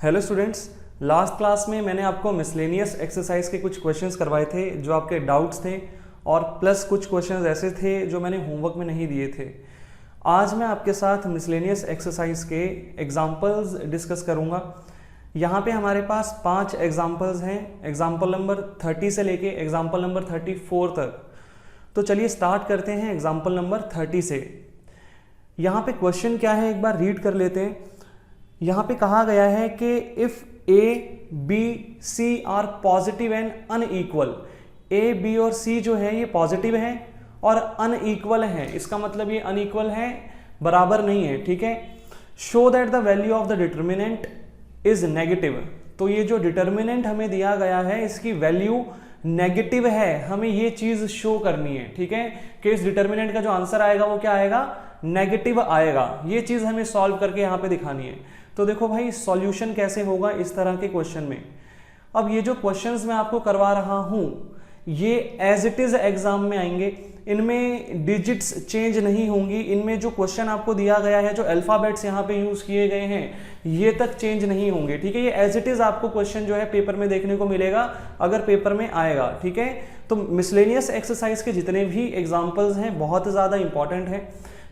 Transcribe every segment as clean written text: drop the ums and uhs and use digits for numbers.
Hello students, last class में मैंने आपको मिसलेनियस एक्सरसाइज के कुछ क्वेश्चंस करवाए थे जो आपके डाउट्स थे और प्लस कुछ क्वेश्चंस ऐसे थे जो मैंने होमवर्क में नहीं दिए थे। आज मैं आपके साथ मिसलेनियस एक्सरसाइज के एग्जांपल्स डिस्कस करूंगा। यहाँ पे हमारे पास 5 एग्जांपल्स हैं, एग्जांपल नंबर 30 से लेके एग्जांपल नंबर 34 तक। तो चलिए स्टार्ट करते हैं एग्जांपल नंबर 30 से। यहाँ पे क्वेश्चन क्या है एक बार रीड कर लेते हैं। यहाँ पे कहा गया है कि if A B C are positive and unequal, A B और सी जो है ये पॉजिटिव है और अनइक्वल है, इसका मतलब ये अनइक्वल है, बराबर नहीं है, ठीक है। Show that the value of the determinant is negative. तो ये जो डिटर्मिनेंट हमें दिया गया है इसकी वैल्यू नेगेटिव है, हमें ये चीज शो करनी है, ठीक है, कि इस डिटर्मिनेंट का जो आंसर आएगा वो क्या आएगा, नेगेटिव आएगा। ये चीज हमें सॉल्व करके यहाँ पे दिखानी है। तो देखो भाई सॉल्यूशन कैसे होगा इस तरह के क्वेश्चन में। अब ये जो क्वेश्चंस मैं आपको करवा रहा हूं ये एज इट इज एग्जाम में आएंगे, इनमें डिजिट्स चेंज नहीं होंगी, इनमें जो क्वेश्चन आपको दिया गया है, जो अल्फाबेट्स यहाँ पे यूज किए गए हैं ये तक चेंज नहीं होंगे, ठीक है। ये एज इट इज आपको क्वेश्चन जो है पेपर में देखने को मिलेगा अगर पेपर में आएगा, ठीक है। तो मिसलेनियस एक्सरसाइज के जितने भी एग्जाम्पल्स हैं बहुत ज्यादा इंपॉर्टेंट है,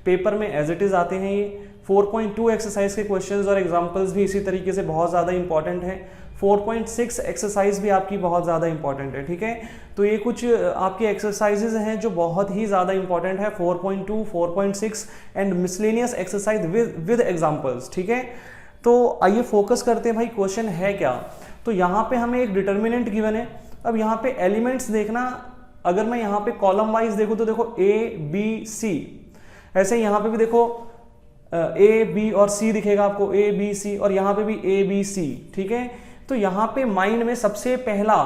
पेपर में एज इट इज आते हैं। ये 4.2 एक्सरसाइज के क्वेश्चंस और एग्जांपल्स भी इसी तरीके से बहुत ज़्यादा इंपॉर्टेंट है। 4.6 एक्सरसाइज भी आपकी बहुत ज़्यादा इंपॉर्टेंट है, ठीक है। तो ये कुछ आपके एक्सरसाइजेज हैं जो बहुत ही ज़्यादा इंपॉर्टेंट है, 4.2, 4.6 and miscellaneous exercise with examples, ठीक है। तो आइए फोकस करते हैं भाई क्वेश्चन है क्या। तो यहाँ पे हमें एक डिटर्मिनेंट गिवन है। अब यहाँ पे एलिमेंट्स देखना, अगर मैं यहाँ पे कॉलम वाइज देखूँ तो देखो ए बी सी, ऐसे यहाँ पे भी देखो ए बी और सी दिखेगा आपको, ए बी सी, और यहाँ पे भी ए बी सी, ठीक है। तो यहाँ पे माइंड में सबसे पहला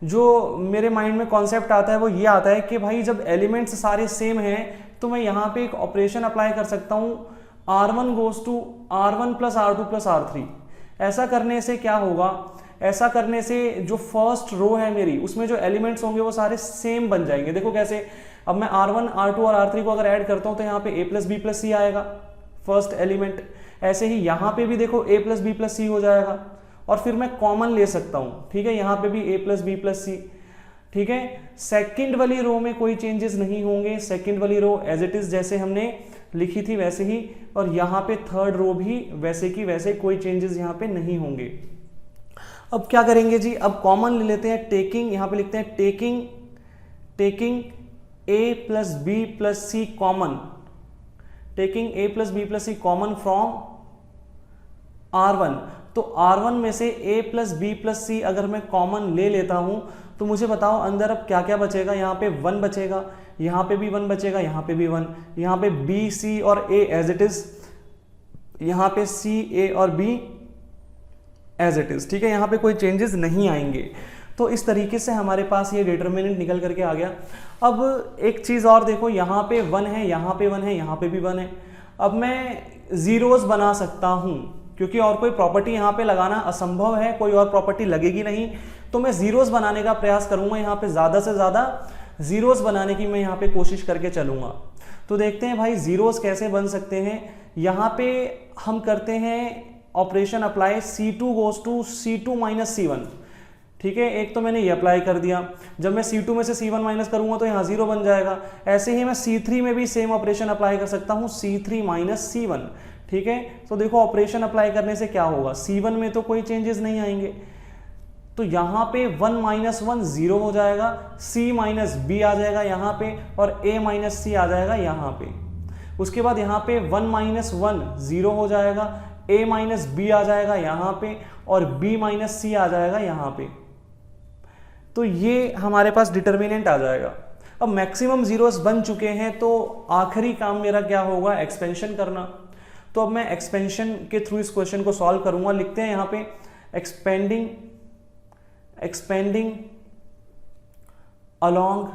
जो मेरे माइंड में कॉन्सेप्ट आता है वो ये आता है कि भाई जब एलिमेंट्स सारे सेम हैं तो मैं यहाँ पे एक ऑपरेशन अप्लाई कर सकता हूँ, R1 goes to R1 plus R2 plus R3। ऐसा करने से क्या होगा, ऐसा करने से जो फर्स्ट रो है मेरी उसमें जो एलिमेंट्स होंगे वो सारे सेम बन जाएंगे। देखो कैसे, अब मैं R1, R2 और R3 को अगर ऐड करता हूँ तो यहाँ पे A प्लस बी प्लस सी आएगा फर्स्ट एलिमेंट। ऐसे ही यहाँ पे भी देखो A प्लस बी प्लस सी हो जाएगा और फिर मैं कॉमन ले सकता हूँ, ठीक है, यहाँ पे भी A प्लस बी प्लस सी, ठीक है। सेकंड वाली रो में कोई चेंजेस नहीं होंगे, सेकंड वाली रो एज इट इज जैसे हमने लिखी थी वैसे ही, और यहाँ पे थर्ड रो भी वैसे की वैसे, कोई चेंजेस यहाँ पे नहीं होंगे। अब क्या करेंगे जी, अब कॉमन ले लेते हैं, टेकिंग, यहाँ पे लिखते हैं taking A plus B plus C common, taking A plus B plus C common from R1। तो R1 में से A plus B plus C अगर मैं कॉमन ले लेता हूं तो मुझे बताओ अंदर अब क्या क्या बचेगा। यहाँ पे 1 बचेगा, यहाँ पे भी 1 बचेगा, यहाँ पे भी 1, यहाँ पे B C और A एज इट इज, यहाँ पे C A और B एज इट इज, ठीक है, यहाँ पे कोई चेंजेस नहीं आएंगे। तो इस तरीके से हमारे पास ये डिटर्मिनेंट निकल करके आ गया। अब एक चीज और देखो, यहाँ पे 1 है, यहाँ पे 1 है, यहाँ पे भी 1 है। अब मैं जीरोस बना सकता हूं क्योंकि और कोई प्रॉपर्टी यहाँ पे लगाना असंभव है, कोई और प्रॉपर्टी लगेगी नहीं, तो मैं जीरोस बनाने का प्रयास करूंगा। यहाँ पे ज्यादा से ज्यादा जीरोस बनाने की मैं यहाँ पे कोशिश करके चलूंगा। तो देखते हैं भाई जीरोस कैसे बन सकते हैं। यहाँ पे हम करते हैं operation apply, C2 goes to C2 minus C1, ठीक है। एक तो मैंने ये अप्लाई कर दिया, जब मैं C2 में से C1 माइनस करूंगा तो यहाँ 0 बन जाएगा। ऐसे ही मैं C3 में भी सेम ऑपरेशन अप्लाई कर सकता हूँ, C3 माइनस C1, ठीक है। तो देखो ऑपरेशन अप्लाई करने से क्या होगा, C1 में तो कोई चेंजेस नहीं आएंगे, तो यहाँ पे 1 माइनस 1 0 हो जाएगा, C माइनस B आ जाएगा यहाँ पे, और A माइनस C आ जाएगा यहाँ पे। उसके बाद यहाँ पे 1 माइनस 1 0 हो जाएगा, A माइनस B आ जाएगा यहाँ पे, और B माइनस C आ जाएगा यहाँ पे। तो ये हमारे पास डिटर्मिनेंट आ जाएगा। अब मैक्सिमम जीरोस बन चुके हैं तो आखिरी काम मेरा क्या होगा, एक्सपेंशन करना। तो अब मैं एक्सपेंशन के थ्रू इस क्वेश्चन को सॉल्व करूंगा। लिखते हैं यहाँ पे expanding along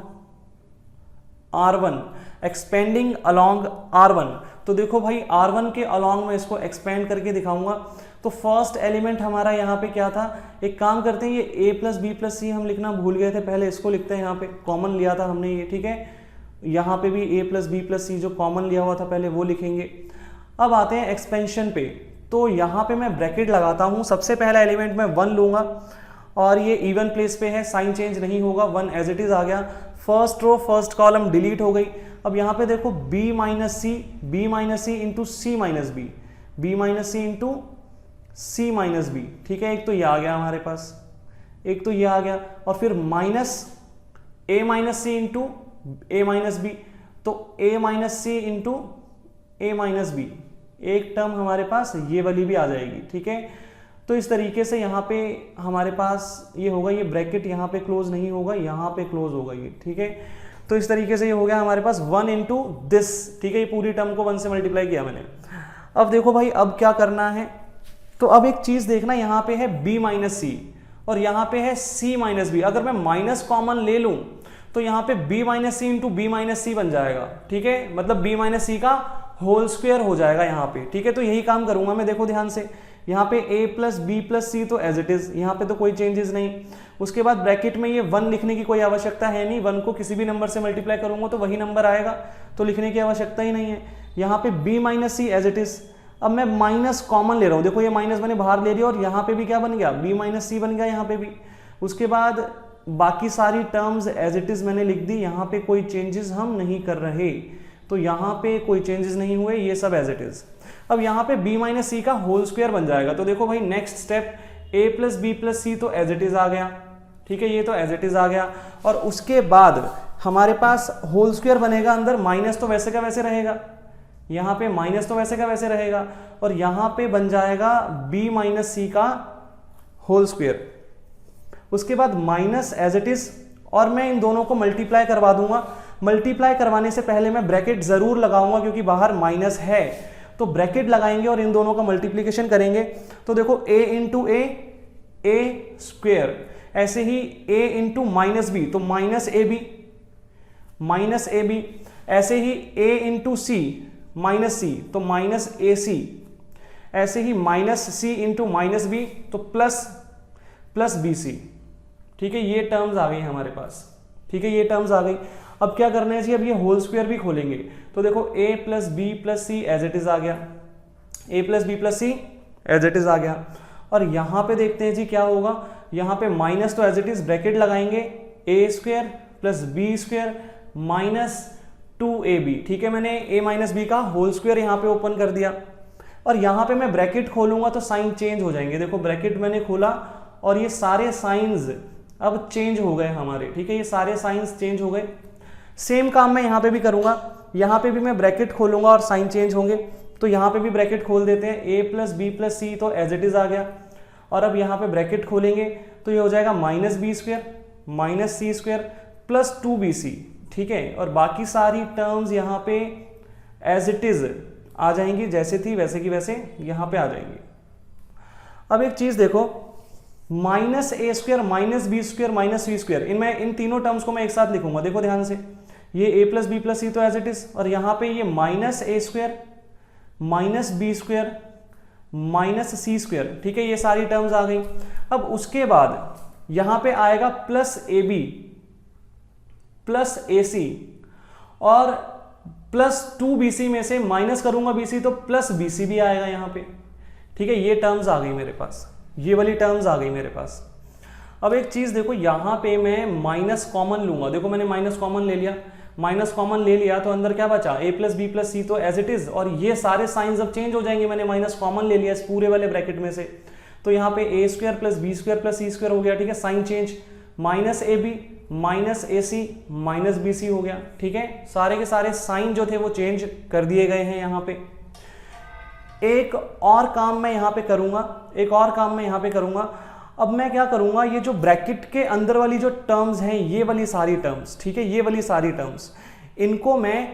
R1, expanding along R1। तो देखो भाई R1 के अलोंग में इसको एक्सपेंड करके दिखाऊंगा। तो फर्स्ट एलिमेंट हमारा यहाँ पे क्या था, एक काम करते हैं, ये A प्लस बी प्लस सी हम लिखना भूल गए थे, पहले इसको लिखते हैं, यहाँ पे कॉमन लिया था हमने ये, ठीक है। यहाँ पे भी A प्लस बी प्लस सी जो कॉमन लिया हुआ था पहले वो लिखेंगे। अब आते हैं एक्सपेंशन पे। तो यहाँ पे मैं ब्रैकेट लगाता हूँ, सबसे पहला एलिमेंट मैं 1 लूँगा और ये इवन प्लेस पे है, साइन चेंज नहीं होगा, 1 एज इट इज आ गया। First row first column delete हो गई। अब यहाँ पे देखो b minus C into C minus B, B minus C into C minus B, ठीक है। एक तो ये आ गया हमारे पास, एक तो ये आ गया, और फिर minus A minus C into A minus B, तो ए minus C into A minus B, एक टर्म हमारे पास ये वाली भी आ जाएगी, ठीक है। तो इस तरीके से यहाँ पे हमारे पास ये होगा, ये ब्रैकेट यहाँ पे क्लोज नहीं होगा, यहाँ पे क्लोज होगा ये, ठीक है। तो इस तरीके से ये हो गया हमारे पास 1 इंटू दिस, ठीक है। ये पूरी टर्म को 1 से मल्टीप्लाई किया मैंने। अब देखो भाई, अब क्या करना है, तो अब एक चीज देखना, यहाँ पे है b माइनस सी और यहाँ पे है c माइनस बी। अगर मैं माइनस कॉमन ले लूं तो यहाँ पे b minus C into B minus सी बन जाएगा, ठीक है। मतलब b माइनस सी का होल स्क्वायर हो जाएगा यहाँ पे, ठीक है। तो यही काम करूंगा मैं, देखो ध्यान से, यहाँ पे a plus B plus C तो एज इट इज, यहाँ पे तो कोई चेंजेस नहीं। उसके बाद ब्रैकेट में ये 1 लिखने की कोई आवश्यकता है नहीं, 1 को किसी भी नंबर से मल्टीप्लाई करूंगा तो वही नंबर आएगा, तो लिखने की आवश्यकता ही नहीं है। यहाँ पे b minus C as it is. अब मैं माइनस कॉमन ले रहा हूँ, देखो ये माइनस मैंने बाहर ले लिया और यहाँ पे भी क्या बन गया, b माइनस सी बन गया यहाँ पे भी। उसके बाद बाकी सारी टर्म्स एज इट इज मैंने लिख दी, यहाँ पे कोई चेंजेस हम नहीं कर रहे, तो यहाँ पे कोई चेंजेस नहीं हुए, ये सब एज इट इज। अब यहाँ पे b माइनस सी का होल स्क्वायर बन जाएगा, तो देखो भाई next step, a plus B plus C तो एज इट इज आ गया, ठीक है, ये तो एज इट इज आ गया। और उसके बाद हमारे पास होल स्क्वायर बनेगा, अंदर माइनस तो वैसे का वैसे रहेगा, यहाँ पे माइनस तो वैसे का वैसे रहेगा, और यहाँ पे बन जाएगा b माइनस सी का होल स्क्वायर। उसके बाद माइनस एज इट इज, और मैं इन दोनों को मल्टीप्लाई करवा दूंगा। मल्टीप्लाई करवाने से पहले मैं ब्रैकेट जरूर लगाऊंगा, क्योंकि बाहर माइनस है, तो ब्रैकेट लगाएंगे और इन दोनों का मल्टीप्लीकेशन करेंगे। तो देखो a इंटू ए स्क्वायर, ऐसे ही a इंटू माइनस बी, तो माइनस ए बी, ऐसे ही a इंटू सी माइनस सी, तो माइनस ए सी, ऐसे ही minus C into minus B, तो प्लस बी सी, ठीक है। ये टर्म्स आ गई हमारे पास, ठीक है, ये टर्म्स आ गई। अब क्या करना है जी, अब ये होल स्क्वायर भी खोलेंगे, तो देखो a plus B plus C as it is आ गया, a plus B plus C as it is आ गया। और यहाँ पे देखते हैं जी क्या होगा, यहाँ पे माइनस तो एज इट इज, ब्रैकेट लगाएंगे, a square plus B square minus 2ab, ठीक है। मैंने a माइनस बी का होल स्क्वायर यहाँ पे ओपन कर दिया, और यहाँ पे मैं ब्रैकेट खोलूंगा तो साइन चेंज हो जाएंगे। देखो ब्रैकेट मैंने खोला और ये सारे साइंस अब चेंज हो गए हमारे, ठीक है, ये सारे साइंस चेंज हो गए। सेम काम मैं यहाँ पे भी करूंगा, यहाँ पे भी मैं ब्रैकेट खोलूंगा और साइन चेंज होंगे, तो यहाँ पे भी ब्रैकेट खोल देते हैं, a plus B plus C तो एज इट इज आ गया, और अब यहाँ पे ब्रैकेट खोलेंगे तो ये हो जाएगा minus B square minus C square plus 2bc, ठीक है। और बाकी सारी टर्म्स यहाँ पे एज इट इज आ जाएंगी, जैसे थी वैसे की वैसे यहाँ पे आ जाएंगी। अब एक चीज देखो, minus A square minus B square minus C square, इन तीनों टर्म्स को मैं एक साथ लिखूंगा, देखो ध्यान से, ये a plus B plus C तो एज इट इज, और यहाँ पे ये minus A square minus B square minus C square, ठीक है, ये सारी टर्म्स आ गई। अब उसके बाद यहाँ पे आएगा प्लस ए बी प्लस ए सी, और प्लस 2bc में से माइनस करूंगा bc तो प्लस bc भी आएगा यहाँ पे, ठीक है। ये टर्म्स आ गई मेरे पास, ये वाली टर्म्स आ गई मेरे पास। अब एक चीज देखो, यहाँ पे मैं माइनस कॉमन लूंगा, देखो मैंने माइनस कॉमन ले लिया, माइनस कॉमन ले लिया तो अंदर क्या बचा, a plus B plus C तो एज इट इज, और ये सारे साइंस अब चेंज हो जाएंगे, मैंने माइनस कॉमन ले लिया इस पूरे वाले ब्रैकेट में से, तो यहाँ पे a square plus B square plus C square हो गया, ठीक है, sign change, minus A B minus A C minus B C हो गया, ठीक है। सारे के सारे साइन जो थे वो चेंज कर दिए गए हैं यहाँ पे। एक और काम मैं यहाँ पे करूंगा, अब मैं क्या करूंगा, ये जो ब्रैकेट के अंदर वाली जो टर्म्स हैं, ये वाली सारी टर्म्स, ठीक है, ये वाली सारी टर्म्स, इनको मैं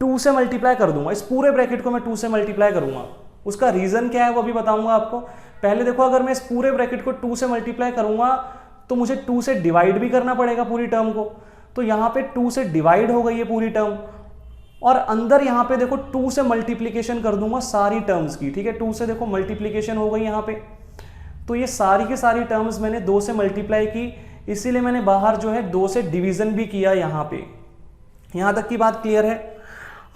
2 से मल्टीप्लाई कर दूंगा, इस पूरे ब्रैकेट को मैं 2 से मल्टीप्लाई करूंगा। उसका रीजन क्या है वो भी बताऊंगा आपको। पहले देखो, अगर मैं इस पूरे ब्रैकेट को 2 से मल्टीप्लाई करूंगा तो मुझे 2 से डिवाइड भी करना पड़ेगा पूरी टर्म को, तो यहाँ पे 2 से डिवाइड हो गई है पूरी टर्म, और अंदर यहाँ पे देखो 2 से मल्टीप्लीकेशन कर दूंगा सारी टर्म्स की, ठीक है, 2 से देखो मल्टीप्लीकेशन हो गई यहाँ पे, तो ये सारी की सारी टर्म्स मैंने 2 से मल्टीप्लाई की, इसीलिए मैंने बाहर जो है 2 से डिवीजन भी किया यहाँ पे। यहाँ तक की बात क्लियर है।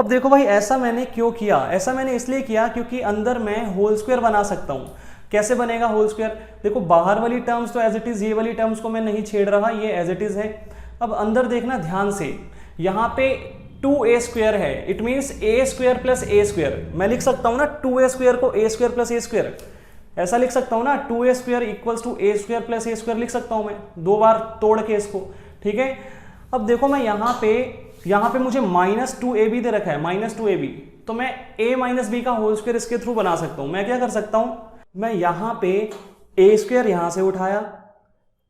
अब देखो भाई ऐसा मैंने क्यों किया, ऐसा मैंने इसलिए किया क्योंकि अंदर मैं होल स्क्वायर बना सकता हूँ। कैसे बनेगा होल स्क्वायर, देखो बाहर वाली टर्म्स तो एज इट इज, ये वाली टर्म्स को मैं नहीं छेड़ रहा, ये एज इट इज है। अब अंदर देखना ध्यान से, यहाँ पे 2a स्क्वायर है, it means a square plus a square. मैं लिख सकता हूँ ना 2a स्क्वायर को a square plus a square, ऐसा लिख सकता हूँ ना, 2a square equals to a square plus a square लिख सकता हूँ मैं, दो बार तोड़ के इसको, ठीक है। अब देखो मैं यहाँ पे मुझे -2ab दे रखा है, -2ab, तो मैं a माइनस बी का होल स्क्वायर इसके थ्रू बना सकता हूँ। मैं क्या कर सकता हूँ, मैं यहाँ पे a स्क्वायर यहाँ से उठाया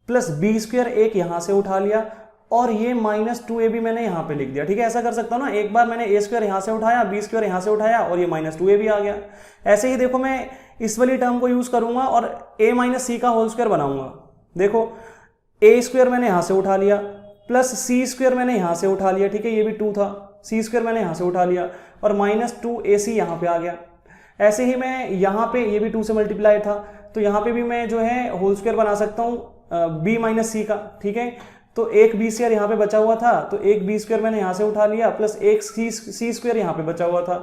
प्लस b स्क्वायर एक यहाँ से उठा लिया और ये -2ab मैंने यहाँ पे लिख दिया, ठीक है। ऐसा कर सकता हूँ ना, एक बार मैंने a स्क्वायर यहाँ से उठाया, b स्क्वायर यहाँ से उठाया और ये -2ab आ गया। ऐसे ही देखो मैं इस वाली टर्म को यूज करूंगा और a माइनस सी का होल स्क्वायर बनाऊंगा। देखो a स्क्वायर मैंने यहाँ से उठा लिया प्लस c स्क्वायर मैंने यहाँ से उठा लिया, ठीक है, ये भी 2 था, c स्क्वायर मैंने यहाँ से उठा लिया और -2ac यहाँ पे आ गया। ऐसे ही मैं यहाँ पे, ये भी 2 से मल्टीप्लाई था, तो यहाँ पे भी मैं जो है होल स्क्वायर बना सकता हूँ b माइनस सी का, ठीक है। तो एक b स्क्वायर यहाँ पे बचा हुआ था, तो एक b स्क्वायर मैंने यहाँ से उठा लिया प्लस एक c स्क्वायर यहाँ पे बचा हुआ था,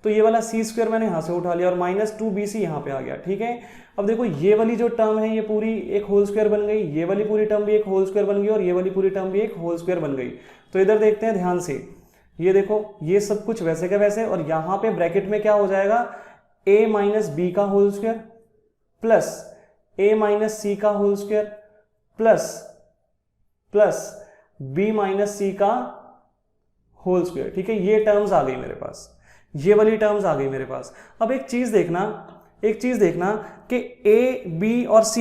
तो ये वाला c स्क्वायर मैंने यहाँ से उठा लिया और -2bc यहाँ पे आ गया, ठीक है। अब देखो ये वाली जो टर्म है ये पूरी एक होल स्क्वायर बन गई, ये वाली पूरी टर्म भी एक होल स्क्वायर बन गई और ये वाली पूरी टर्म भी एक होल स्क्वायर बन गई। तो इधर देखते हैं ध्यान से, ये देखो ये सब कुछ वैसे का वैसे, और यहाँ पे ब्रैकेट में क्या हो जाएगा, a माइनस बी का whole square plus a minus C का whole square plus b minus C का होल स्क्वायर, ठीक है। ये टर्म्स आ गई मेरे पास, ये वाली टर्म्स आ गई मेरे पास। अब एक चीज देखना कि a b और c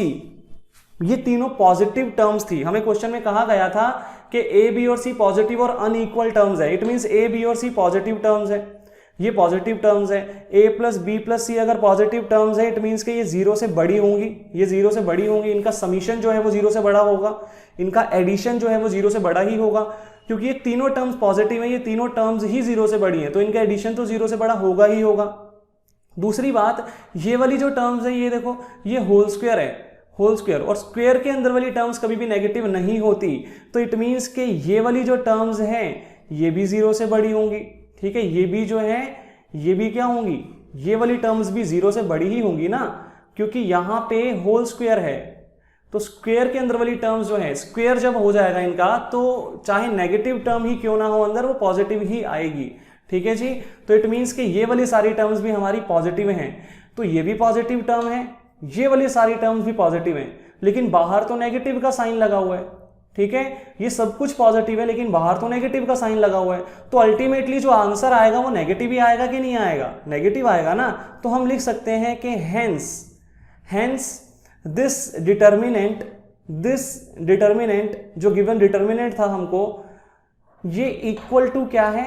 ये तीनों पॉजिटिव टर्म्स थी। हमें क्वेश्चन में कहा गया था कि a b और c पॉजिटिव और अनइक्वल टर्म्स है, इट मींस a b और c पॉजिटिव टर्म्स है, ये पॉजिटिव टर्म्स है। a plus B plus C अगर पॉजिटिव टर्म्स है, इट मींस कि ये 0 से बड़ी होंगी, ये 0 से बड़ी होंगी, इनका समीशन जो है वो 0 से बड़ा होगा, इनका एडिशन जो है वो 0 से बड़ा ही होगा, क्योंकि ये तीनों टर्म्स पॉजिटिव है, ये तीनों टर्म्स ही 0 से बड़ी हैं, तो इनका एडिशन तो 0 से बड़ा होगा ही होगा। दूसरी बात, ये वाली जो टर्म्स है, ये देखो ये होल स्क्वायर है, होल स्क्वायर, और स्क्वायर के अंदर वाली टर्म्स कभी भी नेगेटिव नहीं होती, तो इट मीन्स कि ये वाली जो टर्म्स हैं ये भी 0 से बड़ी होंगी, ठीक है। ये भी जो है ये भी क्या होंगी, ये वाली टर्म्स भी 0 से बड़ी ही होंगी ना, क्योंकि यहाँ पे होल स्क्वायर है, तो स्क्वायर के अंदर वाली टर्म्स जो है, स्क्वायर जब हो जाएगा इनका, तो चाहे नेगेटिव टर्म ही क्यों ना हो अंदर, वो पॉजिटिव ही आएगी, ठीक है जी। तो इट मीन्स कि ये वाली सारी टर्म्स भी हमारी पॉजिटिव हैं, तो ये भी पॉजिटिव टर्म है, ये वाली सारी टर्म्स भी पॉजिटिव हैं, लेकिन बाहर तो नेगेटिव का साइन लगा हुआ है, ठीक है। ये सब कुछ पॉजिटिव है लेकिन बाहर तो नेगेटिव का साइन लगा हुआ है, तो अल्टीमेटली जो आंसर आएगा वो नेगेटिव ही आएगा कि नहीं आएगा, नेगेटिव आएगा ना। तो हम लिख सकते हैं कि हेंस दिस डिटर्मिनेंट जो गिवन डिटर्मिनेंट था हमको, ये इक्वल टू क्या है,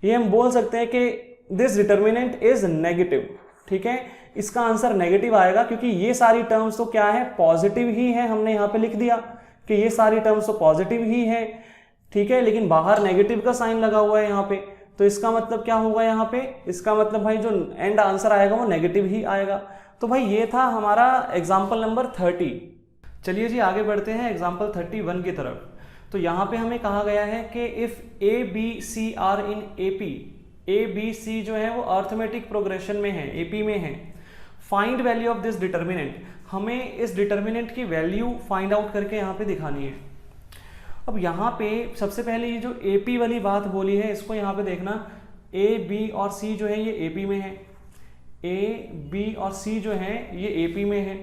ये हम बोल सकते हैं कि दिस डिटर्मिनेंट इज नेगेटिव, ठीक है। इसका आंसर नेगेटिव आएगा क्योंकि ये सारी टर्म्स तो क्या है, पॉजिटिव ही है, हमने यहाँ पे लिख दिया कि ये सारी टर्म्स तो पॉजिटिव ही है, ठीक है, लेकिन बाहर नेगेटिव का साइन लगा हुआ है यहाँ पे, तो इसका मतलब क्या होगा यहाँ पे, इसका मतलब भाई जो एंड आंसर आएगा वो नेगेटिव ही आएगा। तो भाई ये था हमारा एग्जाम्पल नंबर 30। चलिए जी आगे बढ़ते हैं एग्जाम्पल 31 की तरफ। तो यहाँ पे हमें कहा गया है कि if A B C are in AP, A B C जो है वो अर्थमेटिक प्रोग्रेशन में है, एपी में है, find value of this determinant, हमें इस डिटर्मिनेंट की वैल्यू फाइंड आउट करके यहाँ पे दिखानी है। अब यहाँ पे सबसे पहले ये जो एपी वाली बात बोली है, इसको यहाँ पे देखना, ए बी और सी जो है ये एपी में है, ए बी और सी जो है ये एपी में है।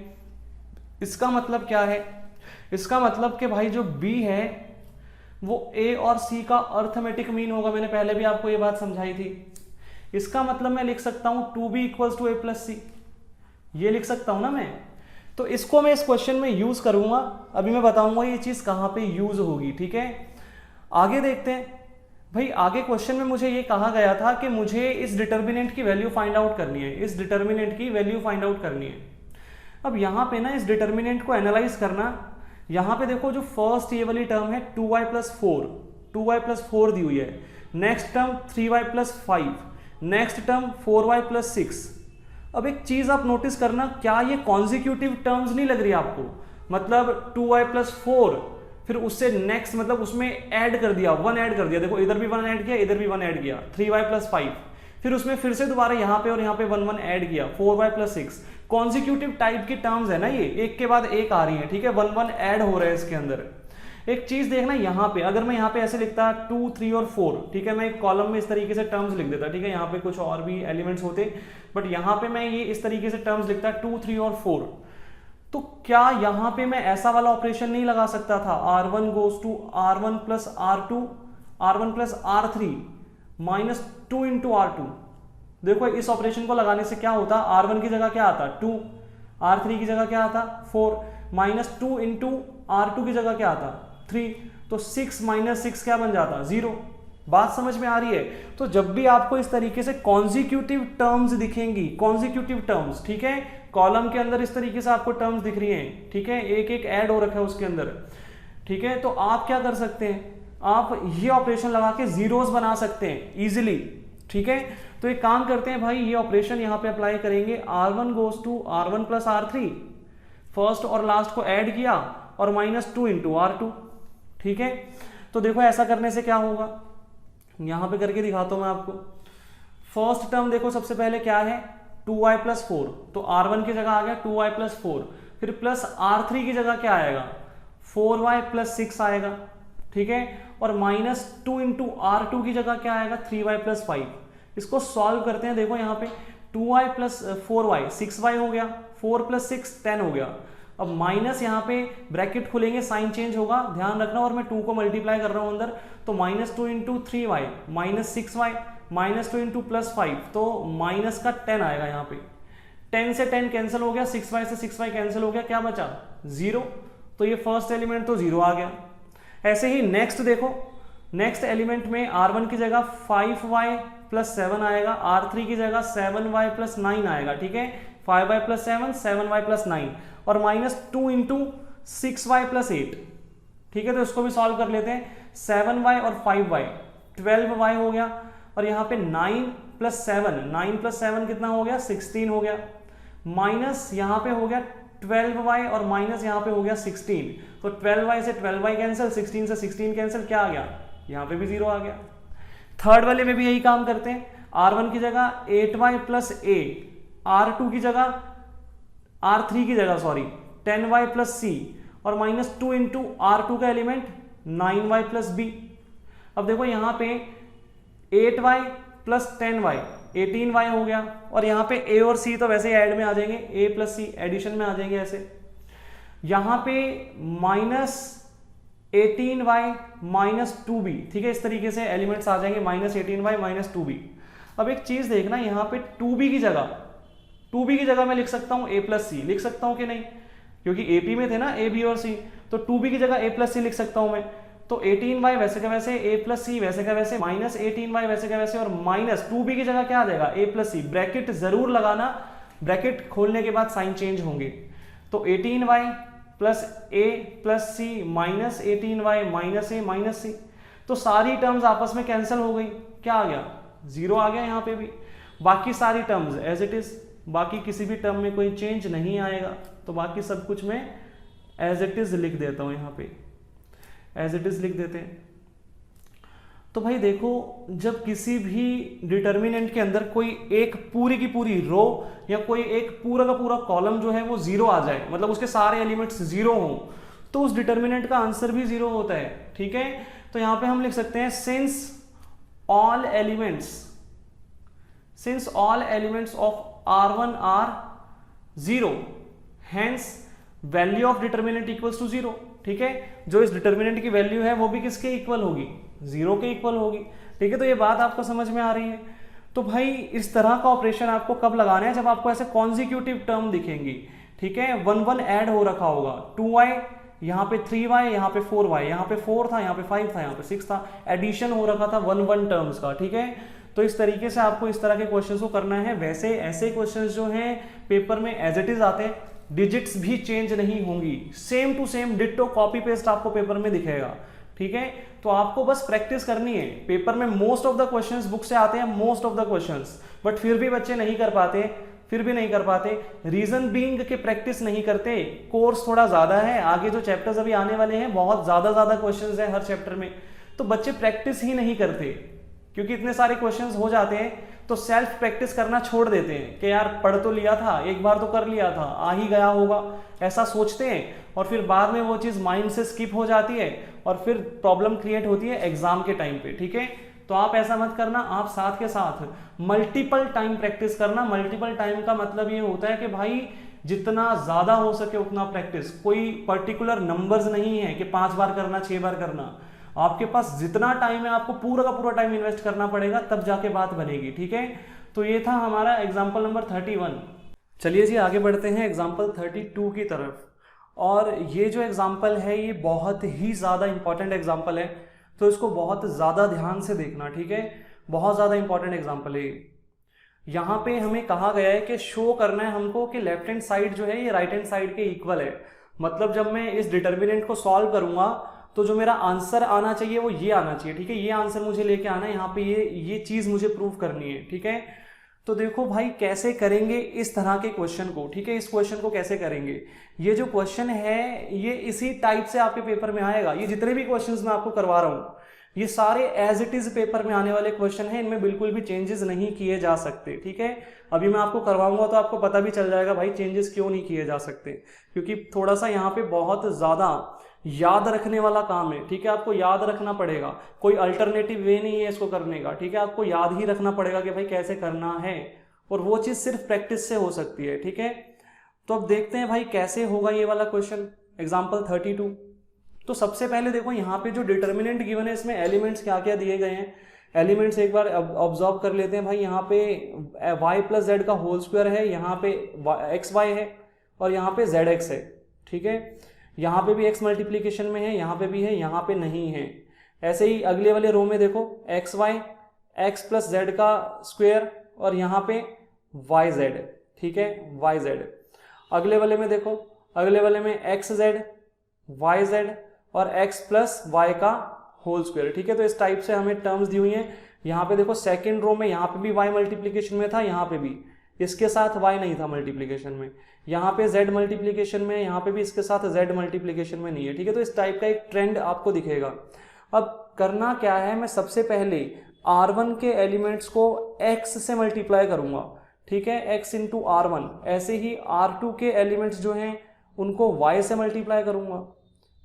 इसका मतलब क्या है, इसका मतलब कि भाई जो बी है वो ए और सी का अर्थमेटिक मीन होगा, मैंने पहले भी आपको ये बात समझाई थी। इसका मतलब मैं लिख सकता हूं 2b equals to a plus C, ये लिख सकता हूं ना मैं। तो इसको मैं इस क्वेश्चन में यूज करूंगा, अभी मैं बताऊंगा ये चीज कहां पे यूज होगी, ठीक है। आगे देखते हैं भाई, आगे क्वेश्चन में मुझे ये कहा गया था कि मुझे इस डिटर्मिनेंट की वैल्यू फाइंड आउट करनी है, इस डिटर्मिनेंट की वैल्यू फाइंड आउट करनी है। अब यहाँ पे ना इस डिटर्मिनेंट को एनालाइज करना, यहाँ पे देखो जो फर्स्ट ये वाली टर्म है 2y प्लस 4 दी हुई है, next term 3y plus 5, next term 4y plus 6। अब एक चीज आप नोटिस करना, क्या ये कॉन्जिक्यूटिव टर्म्स नहीं लग रही आपको, मतलब 2y प्लस 4 फिर उससे नेक्स्ट मतलब उसमें ऐड कर दिया, 1 ऐड कर दिया, देखो इधर भी 1 ऐड किया, इधर भी 1 ऐड किया, 3y + 5, फिर उसमें फिर से दोबारा यहाँ पे और यहाँ पे 1 ऐड किया, 4y + 6। कॉन्जिक्यूटिव टाइप की टर्म्स है ना, ये एक के बाद एक आ रही है, ठीक है, 1 ऐड हो रहा है इसके अंदर। एक चीज देखना यहाँ पे, अगर मैं यहाँ पे ऐसे लिखता 2, 3 और 4, ठीक है, मैं एक कॉलम में इस तरीके से टर्म्स लिख देता, ठीक है, यहाँ पे कुछ और भी एलिमेंट्स होते, बट यहाँ पे मैं ये इस तरीके से टर्म्स लिखता 2, 3 और 4, तो क्या यहाँ पे मैं ऐसा वाला ऑपरेशन नहीं लगा सकता था, r1 goes to r1 + r2, r1 + r3 -2 × r2। देखो इस ऑपरेशन को लगाने से क्या होता, r1 की जगह क्या आता 2, r3 की जगह क्या आता 4, -2 × r2 की जगह क्या आता 3, तो 6 - 6 क्या बन जाता 0। बात समझ में आ रही है? तो जब भी आपको इस तरीके से कॉन्जिक्यूटिव टर्म्स दिखेंगी, कॉन्जिक्यूटिव टर्म्स, ठीक है, कॉलम के अंदर इस तरीके से आपको टर्म्स दिख रही हैं, ठीक है, एक एक ऐड हो रखा है उसके अंदर, ठीक है, तो आप क्या कर सकते हैं, आप ये ऑपरेशन लगा के जीरोस बना सकते हैं इजीली, ठीक है। तो एक काम करते हैं भाई, ये ऑपरेशन यहाँ पे अप्लाई करेंगे, r1 goes to r1 + r3, first और लास्ट को ऐड किया और -2 × r2, ठीक है। तो देखो ऐसा करने से क्या होगा, यहां पे करके दिखाता हूं मैं आपको। फर्स्ट टर्म देखो सबसे पहले क्या है 2y + 4, तो r1 की जगह आ गया 2y + 4, फिर प्लस r3 की जगह क्या आएगा 4y + 6 आएगा, ठीक है, और -2 × r2 की जगह क्या आएगा 3y + 5। इसको सॉल्व करते हैं, देखो यहाँ पे 2y + 4y 6y हो गया, 4 + 6 10 हो गया। अब माइनस यहाँ पे ब्रैकेट खुलेंगे, साइन चेंज होगा, ध्यान रखना, और मैं 2 को मल्टीप्लाई कर रहा हूं अंदर, तो -2 × 3y -6y -2 × +5, तो माइनस का 10 आएगा यहाँ पे, 10 से 10 कैंसिल हो गया, 6y से 6y कैंसिल हो गया, क्या बचा 0, तो ये फर्स्ट एलिमेंट तो 0 आ गया। ऐसे ही नेक्स्ट देखो, नेक्स्ट एलिमेंट में r1 की जगह 5y + 7 आएगा, r3 की जगह 7y + 9 आएगा, ठीक है, 5y + 7 7y + 9, और -2 × 6y + 8, ठीक है, तो इसको भी सॉल्व कर लेते हैं, 7y और 5y 12y हो गया, और यहाँ पे 9 + 7 9 + 7 कितना हो गया 16 हो गया, माइनस यहाँ पे हो गया 12y और माइनस यहाँ पे हो गया 16, तो 12y से 12y कैंसिल, 16 से 16 कैंसिल, क्या आ गया यहाँ पे भी 0 आ गया। थर्ड वाले में भी यही काम करते हैं, r1 की जगह 8y + a, r2 की जगह r3 की जगह सॉरी 10y + c, और -2 × r2 का एलिमेंट 9y + b। अब देखो यहाँ पे 8y + 10y 18y हो गया, और यहाँ पे a और c तो वैसे ही ऐड में आ जाएंगे, a + c एडिशन में आ जाएंगे ऐसे। यहाँ पे -18y - 2b, ठीक है, इस तरीके से एलिमेंट्स आ जाएंगे, -18y - 2b। अब एक चीज देखना, यहाँ पे 2b की जगह मैं लिख सकता हूँ a + c, लिख सकता हूँ कि नहीं, क्योंकि AP में थे ना a, b और c, तो 2b की जगह a + c लिख सकता हूँ मैं, तो 18y वैसे का वैसे, a + c वैसे का वैसे, -18y वैसे का वैसे, और -2b की जगह क्या आ जाएगा a + c। ब्रैकेट जरूर लगाना, ब्रैकेट खोलने के बाद साइन चेंज होंगे, तो 18y + a + c -18y - a - c, तो सारी टर्म्स आपस में कैंसिल हो गई, क्या आ गया 0 आ गया यहाँ पे भी। बाकी सारी टर्म्स एज इट इज, बाकी किसी भी टर्म में कोई चेंज नहीं आएगा, तो बाकी सब कुछ मैं एज इट इज लिख देता हूं, यहाँ पे एज इट इज लिख देते हैं। तो भाई देखो, जब किसी भी डिटर्मिनेंट के अंदर कोई एक पूरी की पूरी रो या कोई एक पूरा का पूरा कॉलम जो है वो 0 आ जाए, मतलब उसके सारे एलिमेंट्स 0 हो, तो उस डिटर्मिनेंट का आंसर भी 0 होता है, ठीक है। तो यहां पे हम लिख सकते हैं since all elements of r1 are 0, hence value of determinant equals to 0, ठीक है, जो इस डिटर्मिनेंट की वैल्यू है वो भी किसके इक्वल होगी 0 के इक्वल होगी, ठीक है। तो ये बात आपको समझ में आ रही है। तो भाई इस तरह का ऑपरेशन आपको कब लगाना है, जब आपको ऐसे कॉन्जिक्यूटिव टर्म दिखेंगी, ठीक है, 1 ऐड हो रखा होगा, 2y यहाँ पे 3y, यहाँ पे 4y, यहाँ पे 4 था, यहाँ पे 5 था, यहाँ पे 6 था, एडिशन हो रखा था 1 टर्म्स का, ठीक है। तो इस तरीके से आपको इस तरह के क्वेश्चंस को करना है। वैसे ऐसे क्वेश्चंस जो हैं पेपर में एज इट इज आते हैं, डिजिट्स भी चेंज नहीं होंगी, same to same ditto copy paste आपको पेपर में दिखेगा, ठीक है। तो आपको बस प्रैक्टिस करनी है। पेपर में most of the questions book से आते हैं, most of the questions, but फिर भी बच्चे नहीं कर पाते, फिर भी नहीं कर पाते। रीजन बीइंग के प्रैक्टिस नहीं करते, कोर्स थोड़ा ज्यादा है, आगे जो चैप्टर्स अभी आने वाले हैं बहुत ज्यादा क्वेश्चंस है हर चैप्टर में, तो बच्चे प्रैक्टिस ही नहीं करते क्योंकि इतने सारे क्वेश्चंस हो जाते हैं, तो सेल्फ प्रैक्टिस करना छोड़ देते हैं कि यार पढ़ तो लिया था, एक बार तो कर लिया था, आ ही गया होगा, ऐसा सोचते हैं और फिर बाद में वो चीज माइंड से स्किप हो जाती है और फिर प्रॉब्लम क्रिएट होती है एग्जाम के टाइम पे। ठीक है, तो आप ऐसा मत करना, आप साथ के साथ मल्टीपल टाइम प्रैक्टिस करना। मल्टीपल टाइम का मतलब ये होता है कि भाई जितना ज्यादा हो सके उतना प्रैक्टिस, कोई पर्टिकुलर नंबर्स नहीं है कि 5 बार करना 6 बार करना, आपके पास जितना टाइम है आपको पूरा का पूरा टाइम इन्वेस्ट करना पड़ेगा, तब जाके बात बनेगी। ठीक है, तो ये था हमारा एग्जाम्पल नंबर 31। चलिए जी आगे बढ़ते हैं एग्जाम्पल 32 की तरफ। और ये जो एग्जाम्पल है ये बहुत ही ज़्यादा इंपॉर्टेंट एग्जाम्पल है, तो इसको बहुत ज़्यादा ध्यान से देखना। ठीक है, बहुत ज़्यादा इंपॉर्टेंट एग्जाम्पल है। यहाँ पे हमें कहा गया है कि शो करना है हमको कि लेफ्ट हैंड साइड जो है ये राइट हैंड साइड के इक्वल है। मतलब जब मैं इस डिटर्मिनेंट को सॉल्व करूंगा तो जो मेरा आंसर आना चाहिए वो ये आना चाहिए। ठीक है, ये आंसर मुझे लेके आना है, यहाँ पे ये चीज मुझे प्रूव करनी है। ठीक है, तो देखो भाई कैसे करेंगे इस तरह के क्वेश्चन को। ठीक है, इस क्वेश्चन को कैसे करेंगे, ये जो क्वेश्चन है ये इसी टाइप से आपके पेपर में आएगा। ये जितने भी क्वेश्चंस मैं आपको करवा रहा हूँ ये सारे एज इट इज पेपर में आने वाले क्वेश्चन हैं, इनमें बिल्कुल भी चेंजेस नहीं किए जा सकते। ठीक है, अभी मैं आपको करवाऊंगा तो आपको पता भी चल जाएगा भाई चेंजेस क्यों नहीं किए जा सकते, क्योंकि थोड़ा सा यहाँ पे बहुत ज्यादा याद रखने वाला काम है। ठीक है, आपको याद रखना पड़ेगा, कोई अल्टरनेटिव वे नहीं है इसको करने का। ठीक है, आपको याद ही रखना पड़ेगा कि भाई कैसे करना है, और वो चीज सिर्फ प्रैक्टिस से हो सकती है। ठीक है, तो अब देखते हैं भाई कैसे होगा ये वाला क्वेश्चन एग्जाम्पल 32। तो सबसे पहले देखो यहाँ पे जो डिटर्मिनेंट गिवन है इसमें एलिमेंट्स क्या क्या दिए गए हैं। एलिमेंट्स एक बार ऑब्जर्व कर लेते हैं भाई। यहाँ पे y प्लस जेड का होल स्क्वायर है, यहाँ पे एक्स वाई है और यहाँ पे जेड एक्स है। ठीक है, यहाँ पे भी x मल्टीप्लीकेशन में है, यहाँ पे भी है, यहाँ पे नहीं है। ऐसे ही अगले वाले रो में देखो X Y X plus Z का स्क्वायर और यहाँ पे वाई जेड। ठीक है, वाई जेड। अगले वाले में देखो, अगले वाले में एक्स जेड वाई जेड और x प्लस वाई का होल स्क्वायर। ठीक है, तो इस टाइप से हमें टर्म्स दी हुई हैं। यहाँ पे देखो सेकंड रो में यहाँ पे भी y मल्टीप्लीकेशन में था, यहाँ पे भी इसके साथ y नहीं था मल्टीप्लीकेशन में, यहाँ पे z मल्टीप्लीकेशन में, यहाँ पे भी इसके साथ z मल्टीप्लीकेशन में नहीं है। ठीक है, तो इस टाइप का एक ट्रेंड आपको दिखेगा। अब करना क्या है, मैं सबसे पहले R1 के एलिमेंट्स को x से मल्टीप्लाई करूंगा। ठीक है, x इंटू R1। ऐसे ही R2 के एलिमेंट्स जो हैं उनको y से मल्टीप्लाई करूंगा,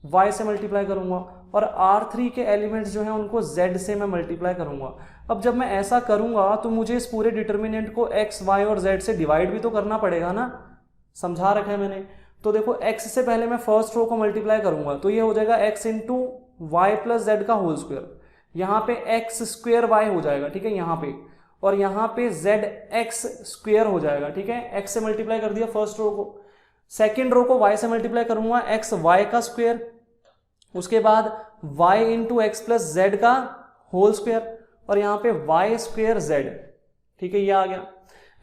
y से मल्टीप्लाई करूंगा, और R3 के एलिमेंट्स जो हैं उनको z से मैं मल्टीप्लाई करूंगा। अब जब मैं ऐसा करूंगा तो मुझे इस पूरे डिटर्मिनेंट को x, y और z से डिवाइड भी तो करना पड़ेगा ना, समझा रखा है मैंने। तो देखो x से पहले मैं फर्स्ट रो को मल्टीप्लाई करूंगा तो ये हो जाएगा x into Y plus Z का होल स्क्वायर, यहाँ पे x स्क्वायर y हो जाएगा। ठीक है, यहाँ पे, और यहाँ पे z x स्क्वायर हो जाएगा। ठीक है, x से मल्टीप्लाई कर दिया फर्स्ट रो को, सेकेंड रो को y से मल्टीप्लाई करूंगा x y का स्क्वायर, उसके बाद y into x plus Z का होल स्क्वायर और यहाँ पे y स्क्वायर z। ठीक है, ये आ गया।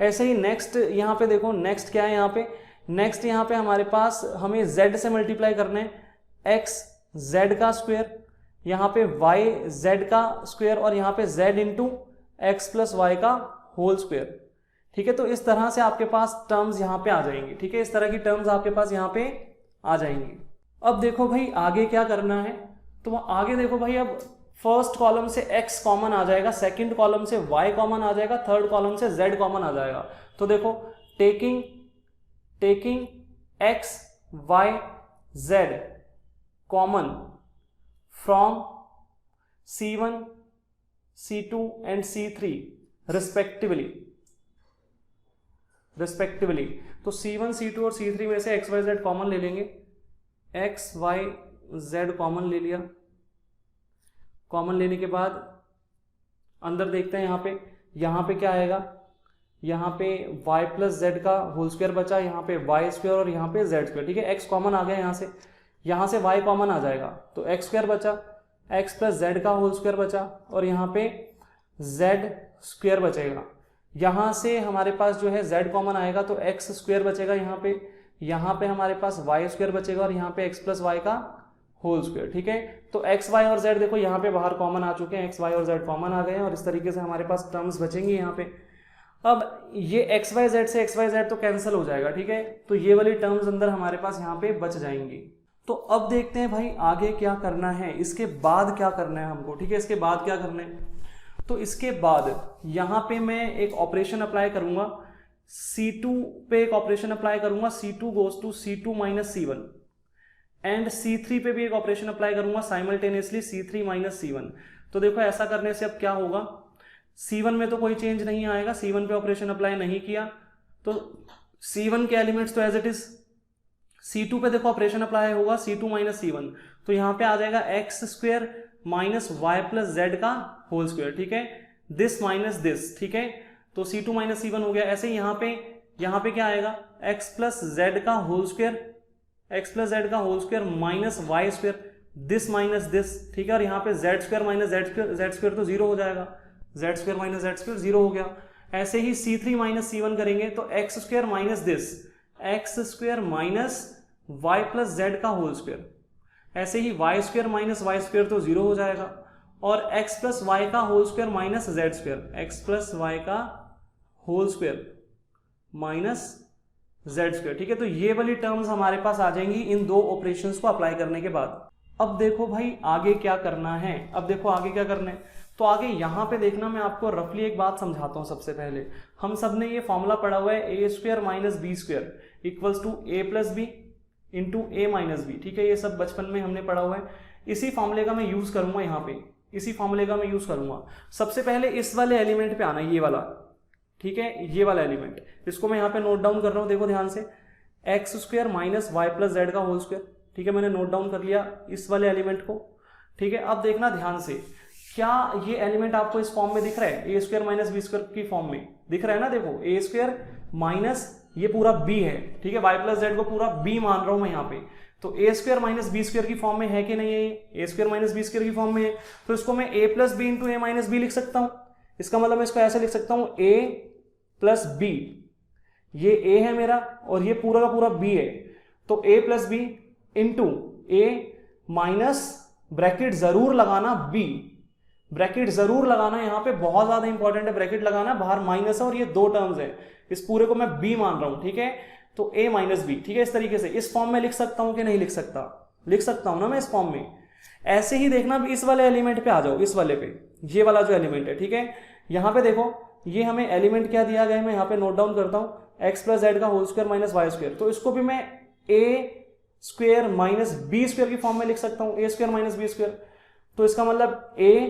ऐसे ही नेक्स्ट यहाँ पे देखो, नेक्स्ट क्या है यहाँ पे, नेक्स्ट यहाँ पे हमारे पास हमें z से मल्टीप्लाई करना है x z का स्क्वायर, यहाँ पे y z का स्क्वायर और यहाँ पे z into x plus Y का होल स्क्वायर। ठीक है, तो इस तरह से आपके पास टर्म्स यहाँ पे आ जाएंगी। ठीक है, इस तरह की टर्म्स आपके पास यहाँ पे आ जाएंगी। अब देखो भाई आगे क्या करना है, तो आगे देखो भाई, अब फर्स्ट कॉलम से x कॉमन आ जाएगा, सेकंड कॉलम से y कॉमन आ जाएगा, थर्ड कॉलम से z कॉमन आ जाएगा। तो देखो taking x y z common from C1 C2 and C3 respectively. तो C1 C2 और C3 में से x y z कॉमन ले लेंगे, x y z कॉमन ले लिया। कॉमन लेने के बाद अंदर देखते हैं, यहाँ पे क्या आएगा, यहाँ पे y प्लस जेड का होल स्क्वायर बचा, यहाँ पे y स्क्वायर और यहाँ पे z स्क्वायर। ठीक है, x कॉमन आ गया, यहाँ से y कॉमन आ जाएगा तो x स्क्वायर बचा, x प्लस जेड का होल स्क्वायर बचा और यहाँ पे z स्क्वायर बचेगा। यहाँ से हमारे पास जो है z कॉमन आएगा तो x स्क्वायर बचेगा, यहाँ पे हमारे पास y स्क्वायर बचेगा और यहाँ पे x प्लस वाई का होल स्क्वायर। ठीक है, तो x y और z देखो यहाँ पे बाहर कॉमन आ चुके हैं, x y और z कॉमन आ गए हैं और इस तरीके से हमारे पास टर्म्स बचेंगी यहाँ पे। अब ये एक्स वाई जेड तो कैंसिल हो जाएगा, ठीक है, तो ये वाली टर्म्स अंदर हमारे पास यहाँ पे बच जाएंगी। तो अब देखते हैं भाई आगे क्या करना है, इसके बाद क्या करना है हमको, ठीक है, इसके बाद क्या करना है। तो इसके बाद यहाँ पे मैं एक ऑपरेशन अप्लाई करूंगा, C2 पे एक ऑपरेशन अप्लाई करूंगा, C2 goes to C2 minus C1, and C3 पे भी एक ऑपरेशन अप्लाई करूंगा साइमल्टेनियसली C3 माइनस C1। तो देखो ऐसा करने से अब क्या होगा, C1 में तो कोई चेंज नहीं आएगा, C1 पे ऑपरेशन अप्लाई नहीं किया तो C1 के एलिमेंट्स तो एज इट इज, C2 पे देखो ऑपरेशन अप्लाई होगा C2 माइनस C1, तो यहाँ पे आ जाएगा X square minus Y plus Z का होल स्क्वायर, ठीक है, दिस माइनस दिस, ठीक है, तो C2 माइनस C1 हो गया। ऐसे यहाँ पे क्या आएगा, एक्स प्लस जेड का whole square minus Y square, this minus this, ठीक है, और यहाँ पे Z square minus Z square तो जीरो हो जाएगा, Z square minus Z square zero हो गया। ऐसे ही C3 माइनस C1 करेंगे तो X square minus this, X square minus Y plus Z का होल स्क्वायर, ऐसे ही Y square minus Y square तो जीरो हो जाएगा, और एक्स प्लस वाई का whole square minus Z square, X plus Y का whole square minus Z square, ठीक है, तो ये वाली टर्म्स हमारे पास आ जाएंगी इन दो ऑपरेशंस को अप्लाई करने के बाद। अब देखो भाई आगे क्या करना है, अब देखो आगे क्या करना है, तो आगे यहां पे देखना, मैं आपको रफली एक बात समझाता हूं। सबसे पहले हम सब ने ये फॉर्मूला पढ़ा हुआ है, A square minus B square equals to A plus B into A minus B, ठीक है, ये सब बचपन में हमने पढ़ा हुआ है। इसी फॉर्मूले का मैं यूज करूंगा यहाँ पे, इसी फॉर्मूले का मैं यूज करूंगा। सबसे पहले इस वाले एलिमेंट पे आना, ये वाला, ठीक है, ये वाला एलिमेंट, इसको मैं यहाँ पे नोट डाउन कर रहा हूँ, देखो ध्यान से, X square minus Y plus Z का होल स्क्वायर, ठीक है, मैंने नोट डाउन कर लिया इस वाले एलिमेंट को, ठीक है। अब देखना ध्यान से, क्या ये एलिमेंट आपको इस फॉर्म में दिख रहा है, A square minus B square की फॉर्म में दिख रहा है ना, देखो ए स्क्वायर माइनस ये पूरा बी है, ठीक है, वाई प्लस जेड को पूरा बी मान रहा हूं मैं यहाँ पे, तो ए स्क्वायर माइनस बी स्क्वायर की फॉर्म में है कि नहीं है, A square minus B square की फॉर्म में है, तो इसको मैं ए plus B into A minus B लिख सकता हूं। इसका मतलब मैं इसको ऐसे लिख सकता हूं, ए प्लस बी, ये ए है मेरा और ये पूरा का पूरा बी है, तो ए plus B into A minus bracket जरूर लगाना बी, ब्रैकेट जरूर लगाना, यहां पे बहुत ज्यादा इंपॉर्टेंट है ब्रैकेट लगाना, बाहर माइनस है और ये दो टर्म्स है, इस पूरे को मैं बी मान रहा हूं, ठीक है, तो a माइनस बी, ठीक है, इस तरीके से इस फॉर्म में लिख सकता हूं कि नहीं लिख सकता, लिख सकता हूं ना मैं इस फॉर्म में। ऐसे ही देखना इस वाले एलिमेंट पे आ जाओ, इस वाले पे, ये वाला जो एलिमेंट है, ठीक है, यहां पे देखो ये हमें एलिमेंट क्या दिया गया है, मैं यहां पे नोट डाउन करता हूं, एक्स प्लस जेड का whole square minus Y square, तो इसको भी मैं A square minus B square की फॉर्म में लिख सकता हूं, A square minus B square, तो इसका मतलब a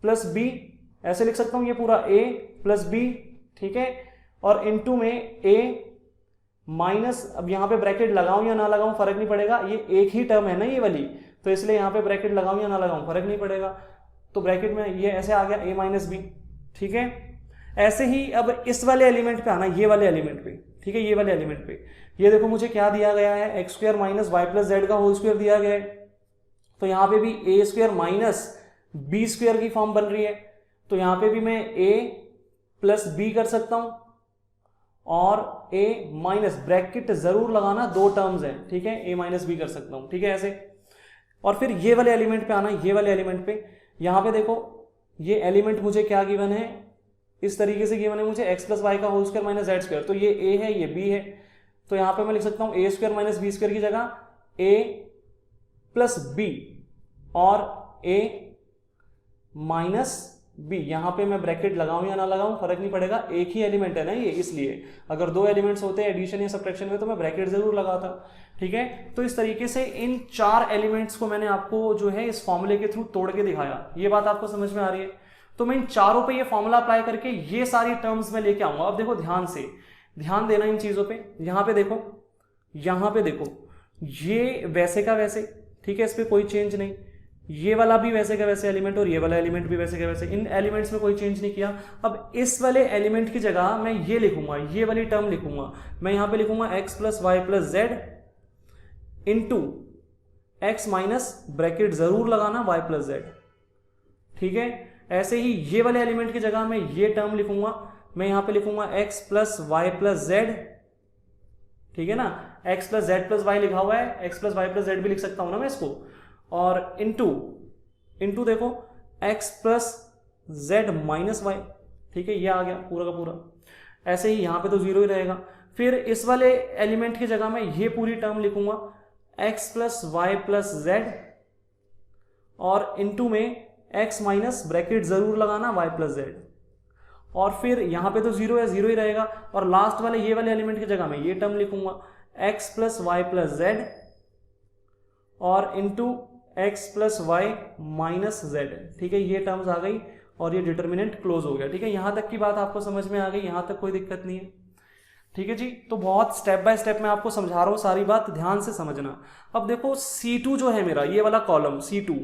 प्लस बी ऐसे लिख सकता हूं, ये पूरा a प्लस बी, ठीक है, और इनटू में a माइनस, अब यहां पे ब्रैकेट लगाऊं या ना लगाऊं फर्क नहीं पड़ेगा, ये एक ही टर्म है ना ये वाली, तो इसलिए यहां पे ब्रैकेट लगाऊं या ना लगाऊं फर्क नहीं पड़ेगा, तो ब्रैकेट में ये ऐसे आ गया a माइनस बी, ठीक है। ऐसे ही अब इस वाले एलिमेंट पे आना, ये वाले एलिमेंट पे, ठीक है, ये वाले एलिमेंट पे, ये देखो मुझे क्या दिया गया है, X square minus Y plus Z का होल स्क्वायर दिया गया है, तो यहां पे भी A square minus B square की फॉर्म बन रही है, तो यहां पे भी मैं a प्लस बी कर सकता हूं, और a माइनस ब्रैकेट जरूर लगाना, दो टर्म्स है, ठीक है, a माइनस बी कर सकता हूं, ठीक है, ऐसे। और फिर ये वाले एलिमेंट पे आना, ये वाले एलिमेंट पे, यहां पे देखो ये एलिमेंट मुझे क्या गिवन है, इस तरीके से गिवन है मुझे एक्स प्लस वाई का whole square minus Z square, तो ये a है ये b है, तो यहां पे मैं लिख सकता हूं A square minus B square की जगह a प्लस बी और a माइनस बी, यहां पे मैं ब्रैकेट लगाऊं या ना लगाऊं फर्क नहीं पड़ेगा, एक ही एलिमेंट है ना ये, इसलिए अगर दो एलिमेंट्स होते हैं एडिशन या सब्ट्रैक्शन में तो मैं ब्रैकेट जरूर लगाता, ठीक है। तो इस तरीके से इन चार एलिमेंट्स को मैंने आपको जो है इस फॉर्मूले के थ्रू तोड़ के दिखाया, ये बात आपको समझ में आ रही है। तो मैं इन चारों पे ये फॉर्मूला अप्लाई करके ये सारी टर्म्स में लेके आऊंगा। अब देखो ध्यान से, ध्यान देना इन चीजों पे, यहां पे देखो, यहां पे देखो, ये वैसे का वैसे, ठीक है, इस पे कोई चेंज नहीं, ये वाला भी वैसे का वैसे एलिमेंट और ये वाला एलिमेंट भी वैसे का वैसे, इन एलिमेंट्स में कोई चेंज नहीं किया। अब इस वाले एलिमेंट की जगह मैं ये लिखूंगा, ये वाली टर्म लिखूंगा, मैं यहां पे लिखूंगा X plus Y plus Z into X minus bracket जरूर लगाना वाई प्लस जेड, ठीक है। ऐसे ही ये वाले एलिमेंट की जगह मैं ये टर्म लिखूंगा, मैं यहां पे लिखूंगा X plus Y plus Z, ठीक है ना, X plus Z plus Y लिखा हुआ है, X plus Y plus Z भी लिख सकता हूं ना मैं इसको, और इंटू देखो X plus Z minus Y, ठीक है, ये आ गया पूरा का पूरा। ऐसे ही यहाँ पे तो 0 ही रहेगा। फिर इस वाले एलिमेंट की जगह में ये पूरी टर्म लिखूंगा x plus Y plus Z और इनटू में x माइनस ब्रैकेट जरूर लगाना y प्लस जेड, और फिर यहाँ पे तो 0 है, 0 ही रहेगा। और लास्ट वाले ये वाले एलिमेंट की जगह में ये टर्म लिखूंगा x plus Y plus Z और into x plus Y minus Z. ठीक है, ये टर्म्स आ गई और ये डिटर्मिनेंट क्लोज हो गया। ठीक है, यहां तक की बात आपको समझ में आ गई, यहां तक कोई दिक्कत नहीं है। ठीक है जी, तो बहुत स्टेप बाय स्टेप मैं आपको समझा रहा हूँ, सारी बात ध्यान से समझना। अब देखो C2 जो है मेरा, ये वाला कॉलम C2,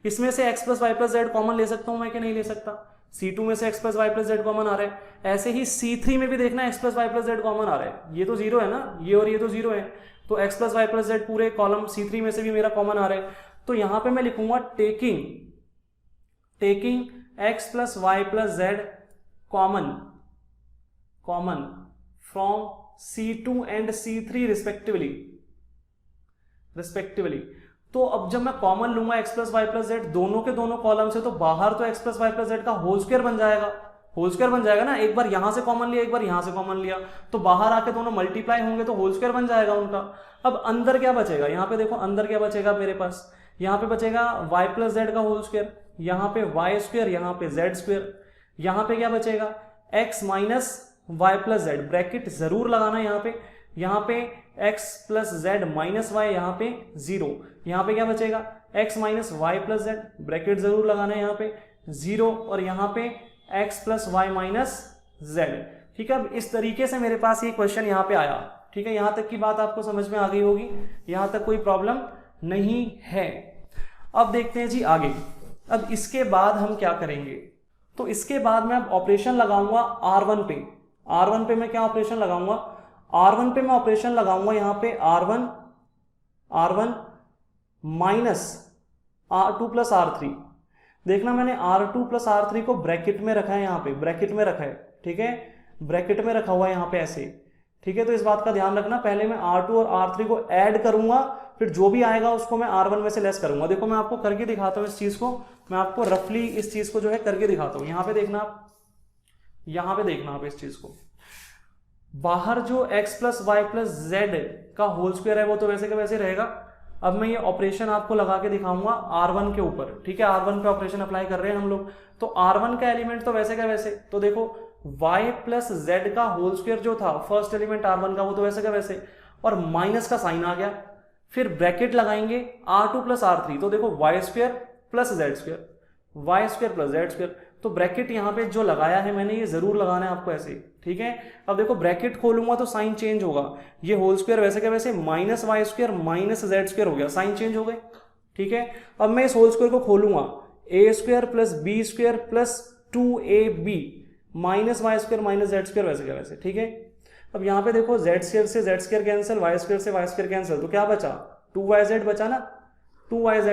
इसमें से x plus Y plus Z common ले सकता हूं मैं कि नहीं ले सकता? C2 में से x plus Y plus Z common आ रहा है। ऐसे ही C3 में भी देखना x plus Y plus Z common आ रहा है। ये तो 0 है ना, ये और ये तो 0 है, तो x plus Y plus z पूरे कॉलम C3 में से भी मेरा कॉमन आ रहा है। तो यहां पे मैं लिखूंगा taking x plus Y plus Z common from C2 and C3 respectively. तो अब जब मैं कॉमन लूंगा x plus Y plus z दोनों के दोनों कॉलम से, तो बाहर तो x plus Y plus Z का होल स्क्वायर बन जाएगा ना। एक बार यहां से कॉमन लिया, एक बार यहां से कॉमन लिया, तो बाहर आके दोनों मल्टीप्लाई होंगे तो होल स्क्वायर बन जाएगा उनका। अब अंदर क्या बचेगा, यहाँ पे देखो अंदर क्या बचेगा मेरे पास, यहाँ पे बचेगा y प्लस जेड का होल स्क्वायर, यहाँ पे y स्क्वायर, यहाँ पे z स्क्वायर, यहाँ पे क्या बचेगा x minus Y plus z, bracket जरूर लगाना यहाँ पे x plus Z minus y, यहाँ पे 0, यहाँ पे क्या बचेगा x minus Y plus z, bracket जरूर लगाना है यहाँ पे 0, और यहाँ पे x plus Y minus Z. ठीक है, अब इस तरीके से मेरे पास ये क्वेश्चन यहाँ पे आया। ठीक है, यहाँ तक की बात आपको समझ में आ गई होगी, यहाँ तक कोई प्रॉब्लम नहीं है। अब देखते हैं जी आगे। अब इसके बाद हम क्या करेंगे, तो इसके बाद मैं अब ऑपरेशन लगाऊंगा R1 पे। R1 पे मैं क्या ऑपरेशन लगाऊंगा, R1 पे मैं ऑपरेशन लगाऊंगा यहाँ पे R1 minus R2 plus R3। देखना मैंने R2 प्लस R3 को ब्रैकेट में रखा है, यहाँ पे ब्रैकेट में रखा है। ठीक है, ब्रैकेट में रखा हुआ है यहाँ पे ऐसे। ठीक है, तो इस बात का ध्यान रखना, पहले मैं R2 और R3 को ऐड करूंगा, फिर जो भी आएगा उसको मैं R1 में से लेस करूंगा। देखो मैं आपको करके दिखाता हूं इस चीज को, मैं आपको रफली इस चीज को जो है करके दिखाता हूं। यहाँ पे देखना आप, यहाँ पे देखना आप इस चीज को, बाहर जो x plus Y plus Z का होल स्क्वायर है वो तो वैसे का वैसे रहेगा। अब मैं ये ऑपरेशन आपको लगा के दिखाऊंगा R1 के ऊपर। ठीक है, R1 पे ऑपरेशन अप्लाई कर रहे हैं हम लोग, तो R1 का एलिमेंट तो वैसे का वैसे, तो देखो y प्लस जेड का होल स्क्वायर जो था फर्स्ट एलिमेंट R1 का, वो तो वैसे का वैसे, और माइनस का साइन आ गया, फिर ब्रैकेट लगाएंगे R2 प्लस R3, तो देखो y square plus Z square, Y square plus Z square, तो ब्रैकेट यहाँ पे जो लगाया है मैंने ये जरूर लगाना है आपको ऐसे। ठीक है, अब देखो ब्रैकेट खोलूंगा तो साइन चेंज होगा, ये होल स्क्वायर वैसे का वैसे minus Y square minus Z square हो गया, साइन चेंज हो गए। ठीक है, अब मैं इस होल स्क्वायर को खोलूंगा, A square plus B square plus 2ab minus Y square minus Z square वैसे का वैसे। ठीक है, अब यहाँ पे देखो जेड स्क्वायर से Z square cancel, Y square से वाई स्क्वायर कैंसिल, तो क्या बचा 2yz बचा ना, 2yz।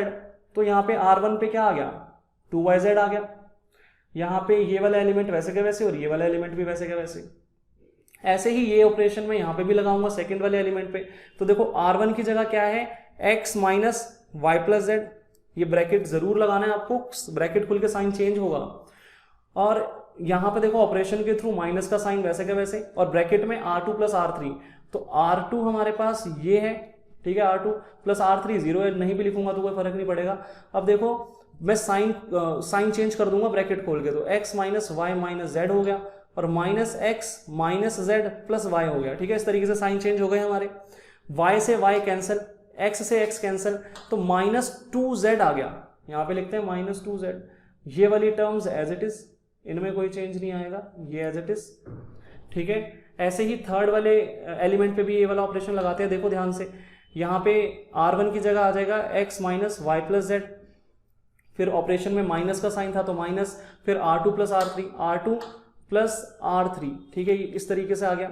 तो यहाँ पे R1 पे क्या आ गया 2yz आ गया, यहाँ पे ये वाला एलिमेंट वैसे का वैसे और ये वाला एलिमेंट भी वैसे का वैसे। ऐसे ही ये ऑपरेशन में यहाँ पे भी लगाऊंगा सेकंड वाले एलिमेंट पे, तो देखो R1 की जगह क्या है x minus Y plus z, ये ब्रैकेट जरूर लगाना है आपको, ब्रैकेट खुल के साइन चेंज होगा, और यहाँ पे देखो ऑपरेशन के थ्रू माइनस का साइन वैसे का वैसे, और ब्रैकेट में R2 प्लस R3, तो R2 हमारे पास ये है। ठीक है, R2 प्लस R3 0 है, नहीं भी लिखूंगा तो कोई फर्क नहीं पड़ेगा। अब देखो मैं साइन चेंज कर दूंगा ब्रैकेट खोल के, तो x minus y minus z हो गया, और minus x minus z plus y हो गया। ठीक है, इस तरीके से साइन चेंज हो गए हमारे, y से y कैंसिल, x से x कैंसिल, तो माइनस 2z आ गया, यहाँ पे लिखते हैं माइनस 2z। ये वाली टर्म्स एज इट इज, इनमें कोई चेंज नहीं आएगा, ये एज इट इज। ठीक है, ऐसे ही थर्ड वाले एलिमेंट पे भी ये वाला ऑपरेशन लगाते हैं, देखो ध्यान से, यहाँ पे R1 की जगह आ जाएगा x minus Y plus z, फिर ऑपरेशन में माइनस का साइन था तो माइनस, फिर R2 plus R3 plus R3। ठीक है, इस तरीके से आ गया।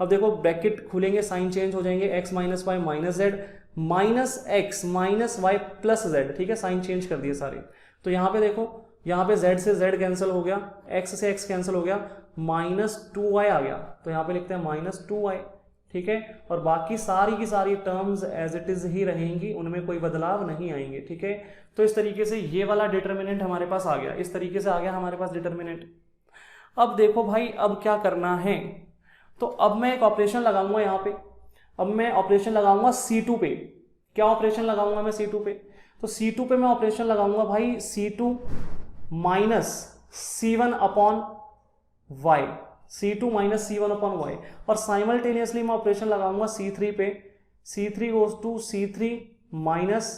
अब देखो ब्रैकेट खुलेंगे, साइन चेंज हो जाएंगे, x minus y minus z minus x minus Y plus Z. ठीक है, साइन चेंज कर दिए सारे, तो यहाँ पे देखो, यहाँ पे z से z कैंसिल हो गया, x से x कैंसिल हो गया, माइनस 2y आ गया, तो यहाँ पे लिखते हैं माइनस 2y। ठीक है, और बाकी सारी की सारी टर्म्स एज इट इज ही रहेंगी, उनमें कोई बदलाव नहीं आएंगे। ठीक है, तो इस तरीके से ये वाला डिटर्मिनेंट हमारे पास आ गया, इस तरीके से आ गया हमारे पास डिटर्मिनेंट। अब देखो भाई, अब क्या करना है, तो अब मैं एक ऑपरेशन लगाऊंगा यहाँ पे। अब मैं ऑपरेशन लगाऊंगा C2 पे। क्या ऑपरेशन लगाऊंगा मैं C2 पे? तो C2 पे मैं ऑपरेशन लगाऊंगा भाई C2 minus C1 upon y, C2 minus C1 upon y, और साइमल्टेनियसली मैं ऑपरेशन लगाऊंगा C3 पे। C3 goes to C3 minus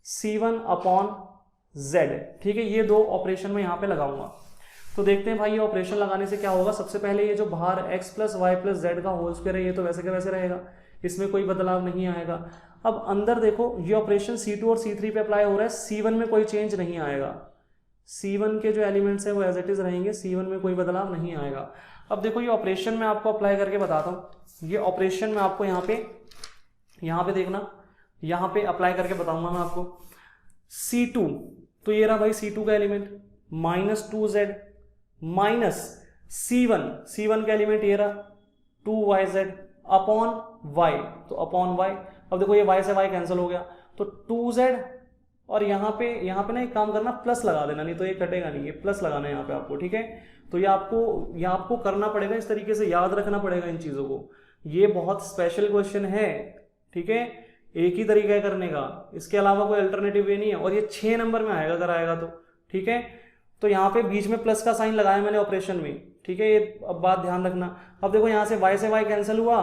C1 upon z। ठीक है, ये दो ऑपरेशन मैं यहाँ पे लगाऊंगा। तो देखते हैं भाई ये ऑपरेशन लगाने से क्या होगा। सबसे पहले ये जो बाहर x plus Y plus Z का होल स्क्वायर है, ये तो वैसे का वैसे रहेगा, इसमें कोई बदलाव नहीं आएगा। अब अंदर देखो, ये ऑपरेशन C2 और C3 पे अप्लाई हो रहा है, C1 में कोई चेंज नहीं आएगा। C1 के जो एलिमेंट्स हैं वो एज इट इज रहेंगे, C1 में कोई बदलाव नहीं आएगा। अब देखो ये ऑपरेशन मैं आपको अप्लाई करके बताता हूँ। ये ऑपरेशन मैं आपको यहाँ पे देखना, यहाँ पे अप्लाई करके बताऊंगा मैं आपको। C2, तो ये रहा भाई C2 का element minus 2z minus C1 का एलिमेंट ये रहा 2yz अपॉन y, तो अपॉन y। अब देखो ये y से y कैंसिल हो गया, तो 2z, और यहाँ पे ना एक काम करना, प्लस लगा देना, नहीं तो ये कटेगा नहीं, ये प्लस लगाना है यहाँ पे आपको। ठीक है, तो ये आपको करना पड़ेगा, इस तरीके से याद रखना पड़ेगा इन चीज़ों को। ये बहुत स्पेशल क्वेश्चन है, ठीक है, एक ही तरीका है करने का, इसके अलावा कोई अल्टरनेटिव वे नहीं है, और ये 6 नंबर में आएगा अगर आएगा तो। ठीक है, तो यहाँ पे बीच में प्लस का साइन लगाया मैंने ऑपरेशन में। ठीक है, ये अब बात ध्यान रखना। अब देखो यहाँ से y कैंसिल हुआ,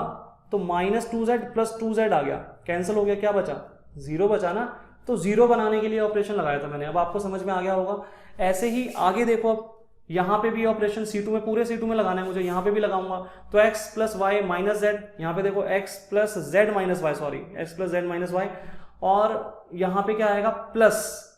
तो माइनस 2z प्लस 2z आ गया, कैंसिल हो गया, क्या बचा? 0 बचा ना। तो 0 बनाने के लिए ऑपरेशन लगाया था मैंने, अब आपको समझ में आ गया होगा। ऐसे ही आगे देखो, अब यहाँ पे भी ऑपरेशन C2 में, पूरे C2 में लगाना है मुझे, यहाँ पे भी लगाऊंगा, तो x plus Y minus z, यहाँ पे देखो x plus Z minus y, sorry x plus Z minus y, और यहाँ पे क्या आएगा plus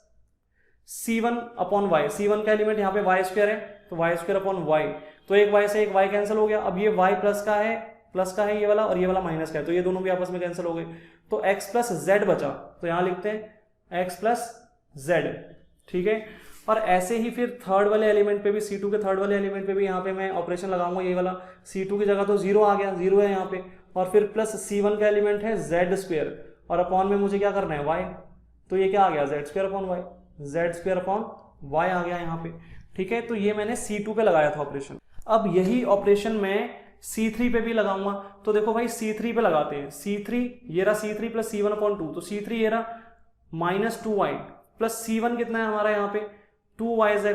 C1 upon Y. C1 का एलिमेंट यहाँ पे वाई स्क्वायर है, तो वाई स्क्वायर अपॉन वाई, तो एक y से एक y कैंसिल हो गया। अब ये y प्लस का है ये वाला, और ये वाला माइनस का है, तो ये दोनों भी आपस में कैंसिल हो गए, तो x प्लस जेड बचा, तो यहाँ लिखते हैं x प्लस जेड। ठीक है, और ऐसे ही फिर थर्ड वाले एलिमेंट पे भी, C2 के थर्ड वाले एलिमेंट पे भी यहाँ पे मैं ऑपरेशन लगाऊंगा, ये वाला C2 की जगह तो 0 आ गया, 0 है यहाँ पे, और फिर प्लस C1 का एलिमेंट है जेड स्क्वायर, और अपॉन में मुझे क्या करना है y, तो ये क्या आ गया Z square upon Y, Z square upon Y आ गया यहाँ पे। ठीक है, तो ये मैंने C2 पे लगाया था ऑपरेशन। अब यही ऑपरेशन मैं C3 पे भी लगाऊंगा, तो देखो भाई C3 पे लगाते हैं। C3 ये रहा C3 प्लस C1 अपॉन 2, तो C3 ये रहा माइनस 2y प्लस C1 कितना है हमारा यहाँ पे 2yz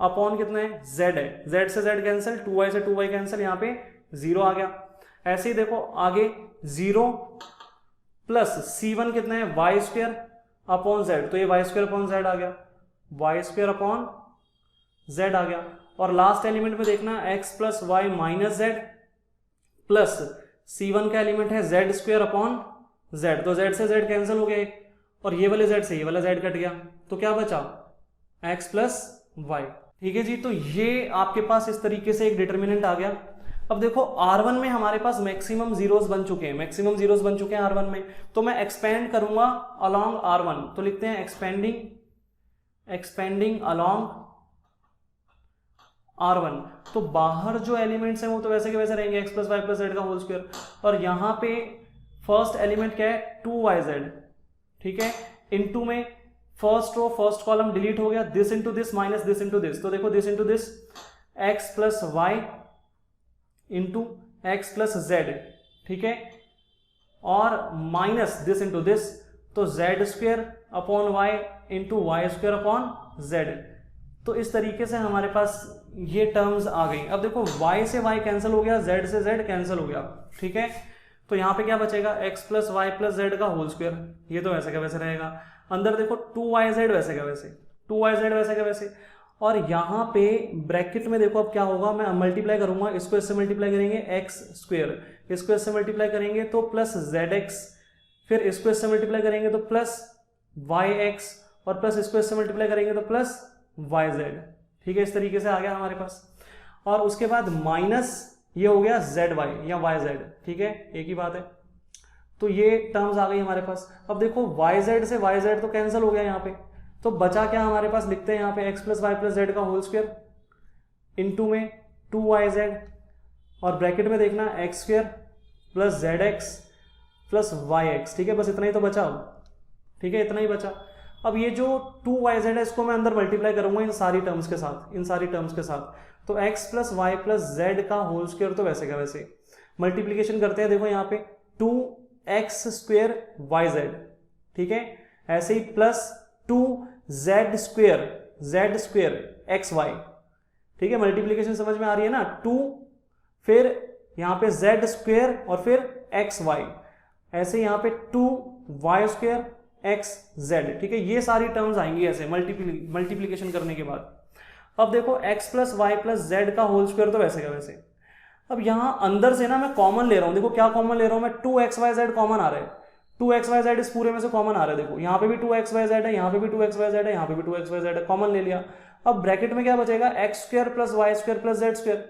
अपॉन कितना है z है, z से z कैंसिल, 2y से 2y कैंसिल, यहाँ पे 0 आ गया। ऐसे ही देखो आगे 0 प्लस C1 कितना है y स्क्वायर अपॉन z, तो ये y स्क्वायर अपॉन z आ गया, y स्क्वायर अपॉन z आ गया। और लास्ट एलिमेंट में देखना x plus Y minus z plus C1 का एलिमेंट है z स्क्वायर अपॉन z, तो z से z कैंसिल हो गया, और ये वाले z से ये वाला z कट गया, तो क्या बचा x प्लस वाई। ठीक है जी, तो ये आपके पास इस तरीके से एक डिटर्मिनेंट आ गया। अब देखो R1 में हमारे पास मैक्सिमम जीरोस बन चुके हैं, R1 में, तो मैं एक्सपेंड करूंगा अलोंग R1, तो लिखते हैं एक्सपेंडिंग अलोंग R1। तो बाहर जो एलिमेंट्स हैं वो तो वैसे के वैसे रहेंगे, x plus Y plus Z का होल स्क्वायर, और यहाँ पे फर्स्ट एलिमेंट क्या है 2yz। ठीक है, इनटू में first row first column delete हो गया, this into this minus this into this, तो देखो this into this x plus y into x plus Z. ठीक है, और माइनस दिस इंटू दिस, तो z square upon y into y square upon z. तो इस तरीके से हमारे पास ये टर्म्स आ गई। अब देखो y से y कैंसिल हो गया, z से z कैंसिल हो गया। ठीक है, तो यहाँ पे क्या बचेगा x plus Y plus Z का होल स्क्वायर, ये तो वैसे का वैसे रहेगा। अंदर देखो 2yz वैसे का वैसे, 2yz वैसे का वैसे, और यहाँ पे ब्रैकेट में देखो अब क्या होगा, मैं मल्टीप्लाई करूंगा, इसको इससे मल्टीप्लाई करेंगे x स्क्वायर, इसको इससे मल्टीप्लाई करेंगे तो प्लस zx, फिर इसको इससे मल्टीप्लाई करेंगे तो प्लस yx, और प्लस इसको इससे मल्टीप्लाई करेंगे तो प्लस yz। ठीक है, इस तरीके से आ गया हमारे पास, और उसके बाद माइनस ये हो गया zy या yz। ठीक है, एक ही बात है, तो ये टर्म्स आ गई हमारे पास। अब देखो yz से yz तो कैंसिल हो गया यहाँ पे, तो बचा क्या हमारे पास, लिखते हैं यहाँ पे x plus Y plus Z का होल स्क्वायर इंटू में 2yz, और ब्रैकेट में देखना x square plus z x plus y x. ठीक है, बस इतना ही तो बचा। ठीक है, इतना ही बचा। अब ये जो 2yz है इसको मैं अंदर मल्टीप्लाई करूंगा इन सारी टर्म्स के साथ, इन सारी टर्म्स के साथ, तो x plus Y plus Z का होल स्क्वायर तो वैसे का वैसे मल्टीप्लीकेशन करते हैं। देखो यहाँ पे 2x स्क्वायर वाई जेड, ठीक है, ऐसे ही plus 2z square X Y, ठीक है, मल्टीप्लीकेशन समझ में आ रही है ना। 2 फिर यहाँ पे z स्क्वायर और फिर एक्स वाई, ऐसे यहाँ पे 2y स्क्वायर एक्स जेड, ठीक है, ये सारी टर्म्स आएंगी ऐसे मल्टीप्लीकेशन करने के बाद। अब देखो x plus Y plus Z का होल स्क्वायर तो वैसे का वैसे। अब यहां अंदर से ना मैं कॉमन ले रहा हूं, देखो क्या कॉमन ले रहा हूं मैं, 2xyz कॉमन आ रहा है, 2xyz इस पूरे में से कॉमन आ रहा है। देखो यहाँ पे भी 2xyz है, यहाँ पे भी 2xyz है, यहाँ पे भी 2xyz है, कॉमन ले लिया। अब ब्रैकेट में क्या बचेगा, X square plus Y square plus Z square,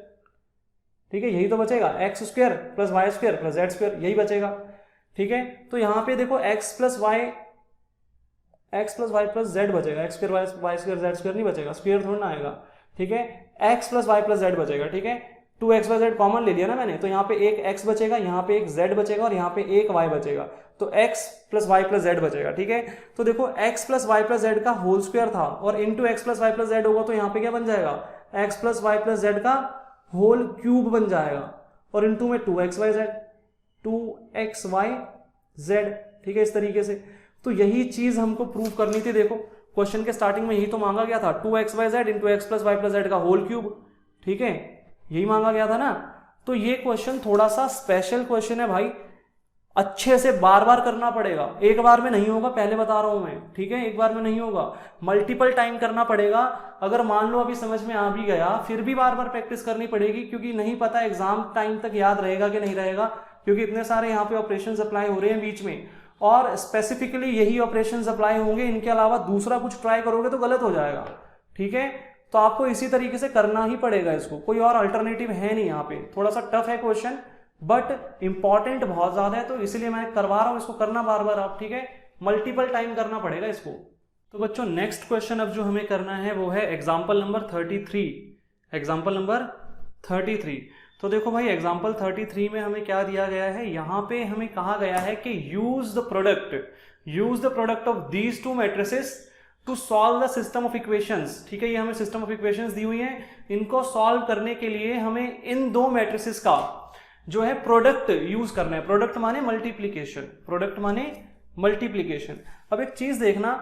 ठीक है, यही तो बचेगा, X square plus Y square plus Z square, यही बचेगा, ठीक है। तो यहाँ पे देखो X plus Y plus Z बचेगा, X square Y square Z square नहीं बचेगा, स्क्वायर थोड़ा ना आएगा, ठीक है, X plus Y plus Z बचेगा, ठीक है, 2xyz कॉमन ले लिया ना मैंने, तो यहाँ पे एक x बचेगा, यहाँ पे एक z बचेगा और यहाँ पे एक y बचेगा, तो x plus Y plus Z बचेगा, ठीक है। तो देखो x plus Y plus Z का होल स्क्वायर था और into x plus Y plus z होगा, तो यहाँ पे क्या बन जाएगा, x plus Y plus Z का होल क्यूब बन जाएगा और इंटू में 2xyz, ठीक है, इस तरीके से। तो यही चीज हमको प्रूव करनी थी। देखो क्वेश्चन के स्टार्टिंग में यही तो मांगा गया था, 2xyz into x plus Y plus Z का होल क्यूब, ठीक है, यही मांगा गया था ना। तो ये क्वेश्चन थोड़ा सा स्पेशल क्वेश्चन है भाई, अच्छे से बार बार करना पड़ेगा, एक बार में नहीं होगा, पहले बता रहा हूं मैं, ठीक है, एक बार में नहीं होगा, मल्टीपल टाइम करना पड़ेगा। अगर मान लो अभी समझ में आ भी गया, फिर भी बार बार प्रैक्टिस करनी पड़ेगी, क्योंकि नहीं पता एग्जाम टाइम तक याद रहेगा कि नहीं रहेगा, क्योंकि इतने सारे यहाँ पे ऑपरेशंस अप्लाई हो रहे हैं बीच में, और स्पेसिफिकली यही ऑपरेशंस अप्लाई होंगे, इनके अलावा दूसरा कुछ ट्राई करोगे तो गलत हो जाएगा, ठीक है। तो आपको इसी तरीके से करना ही पड़ेगा इसको, कोई और अल्टरनेटिव है नहीं। यहाँ पे थोड़ा सा टफ है क्वेश्चन, बट इंपॉर्टेंट बहुत ज्यादा है, तो इसलिए मैं करवा रहा हूं, इसको करना बार बार आप, ठीक है, मल्टीपल टाइम करना पड़ेगा इसको। तो बच्चों नेक्स्ट क्वेश्चन अब जो हमें करना है वो है एग्जाम्पल नंबर 33, एग्जाम्पल नंबर 33। तो देखो भाई एग्जाम्पल 33 में हमें क्या दिया गया है, यहाँ पे हमें कहा गया है कि use the product of these two matrices to solve the system of equations, ठीक है, ये हमें सिस्टम ऑफ इक्वेशंस दी हुई है, इनको सॉल्व करने के लिए हमें इन दो मैट्रिसेस का जो है प्रोडक्ट यूज करना है। प्रोडक्ट माने मल्टीप्लीकेशन, प्रोडक्ट माने मल्टीप्लीकेशन। अब एक चीज देखना,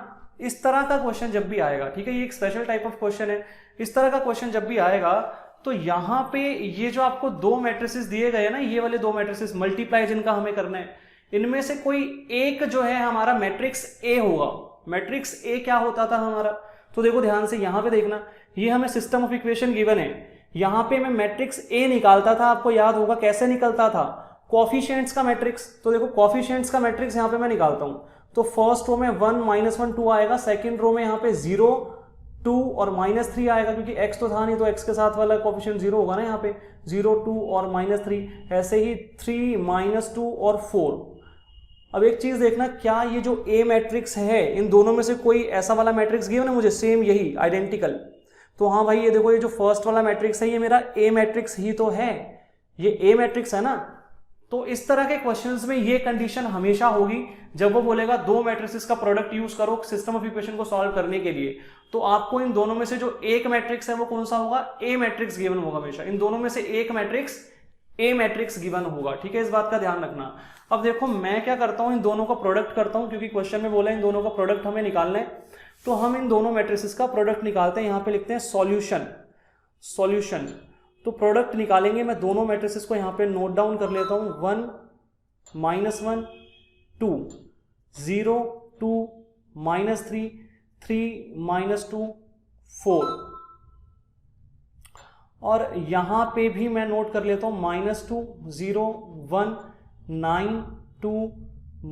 इस तरह का क्वेश्चन जब भी आएगा, ठीक है, ये एक स्पेशल टाइप ऑफ क्वेश्चन है, इस तरह का क्वेश्चन जब भी आएगा तो यहां पे ये जो आपको दो मैट्रिसेस दिए गए ना, ये वाले दो मैट्रिसेस मल्टीप्लाई जिनका हमें करना है, इनमें से कोई एक जो है हमारा मैट्रिक्स ए होगा। मैट्रिक्स ए क्या होता था हमारा, तो देखो ध्यान से यहां पे देखना, ये हमें सिस्टम ऑफ इक्वेशन गिवन है, यहां पे मैं मैट्रिक्स ए निकालता था, आपको याद होगा कैसे निकलता था, कोएफिशिएंट्स का मैट्रिक्स। तो देखो कोएफिशिएंट्स का मैट्रिक्स यहां पे मैं निकालता हूं, तो फर्स्ट रो में 1 -1 2 आएगा, सेकंड रो में यहां पे 0 2 और -3 आएगा, क्योंकि x तो था नहीं तो x के साथ वाला कोएफिशिएंट 0 होगा ना, यहाँ पे 0 2 और -3, ऐसे ही 3 -2 और 4। अब एक चीज देखना, क्या ये जो A मैट्रिक्स है इन दोनों में से कोई ऐसा वाला मैट्रिक्स गिवन है मुझे सेम यही आइडेंटिकल, तो हाँ भाई ये देखो ये जो फर्स्ट वाला मैट्रिक्स है ये मेरा A मैट्रिक्स ही तो है, ये A मैट्रिक्स है ना। तो इस तरह के क्वेश्चंस में ये कंडीशन हमेशा होगी, जब वो बोलेगा दो मैट्रिसेस का प्रोडक्ट यूज करो सिस्टम ऑफ इक्वेशन को सॉल्व करने के लिए, तो आपको इन दोनों में से जो एक मैट्रिक्स है वो कौन सा होगा, A मैट्रिक्स गिवन होगा हमेशा, इन दोनों में से एक मैट्रिक्स A मैट्रिक्स गिवन होगा, ठीक है, इस बात का ध्यान रखना। अब देखो मैं क्या करता हूं, इन दोनों का प्रोडक्ट करता हूं, क्योंकि क्वेश्चन में बोला इन दोनों का प्रोडक्ट हमें निकालना है, तो हम इन दोनों मैट्रिसेस का प्रोडक्ट निकालते हैं, यहां पे लिखते हैं सॉल्यूशन। तो प्रोडक्ट निकालेंगे, मैं दोनों मैट्रिसेस को यहां पे नोट डाउन कर लेता हूं, 1 -1 2 0 2 -3 3 -2 4, और यहां पे भी मैं नोट कर लेता हूं -2 0 1 9 2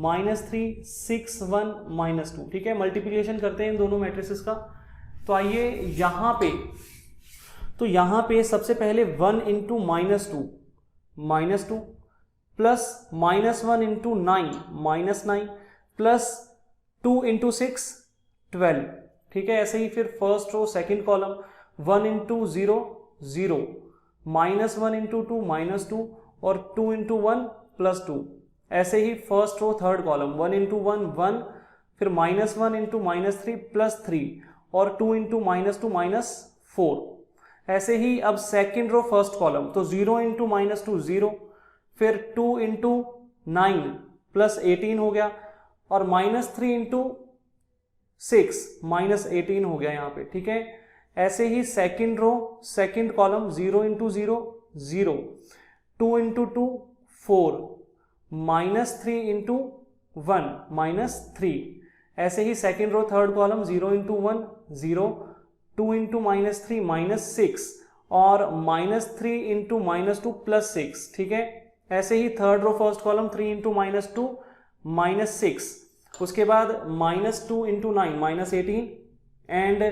-3 6 1 -2, ठीक है। मल्टीप्लिकेशन करते हैं इन दोनों मैट्रिसेस का, तो आइए यहां पे सबसे पहले 1 × -2 प्लस -1 × 9 -9 प्लस 2 × 6 12, ठीक है। ऐसे ही फिर फर्स्ट रो सेकंड कॉलम 1 × 0 0 -1 × 2 -2 और 2 × 1 +2, ऐसे ही फर्स्ट रो थर्ड कॉलम 1 × 1 1 फिर -1 इंटू -3 +3 और 2 इंटू -2 -4। ऐसे ही अब सेकेंड रो फर्स्ट कॉलम, तो 0 इंटू -2 0, फिर 2 इंटू 9 +18 हो गया, और -3 इंटू 6 -18 हो गया यहाँ पे, ठीक है। ऐसे ही second row second column 0 into 0 0, 2 into 2 4, -3 into 1 -3। ऐसे ही second row third column 0 into 1 0, 2 into -3 -6, और -3 इंटू -2 +6, ठीक है। ऐसे ही third row first column 3 into -2 -6, उसके बाद -2 इंटू 9 -18, एंड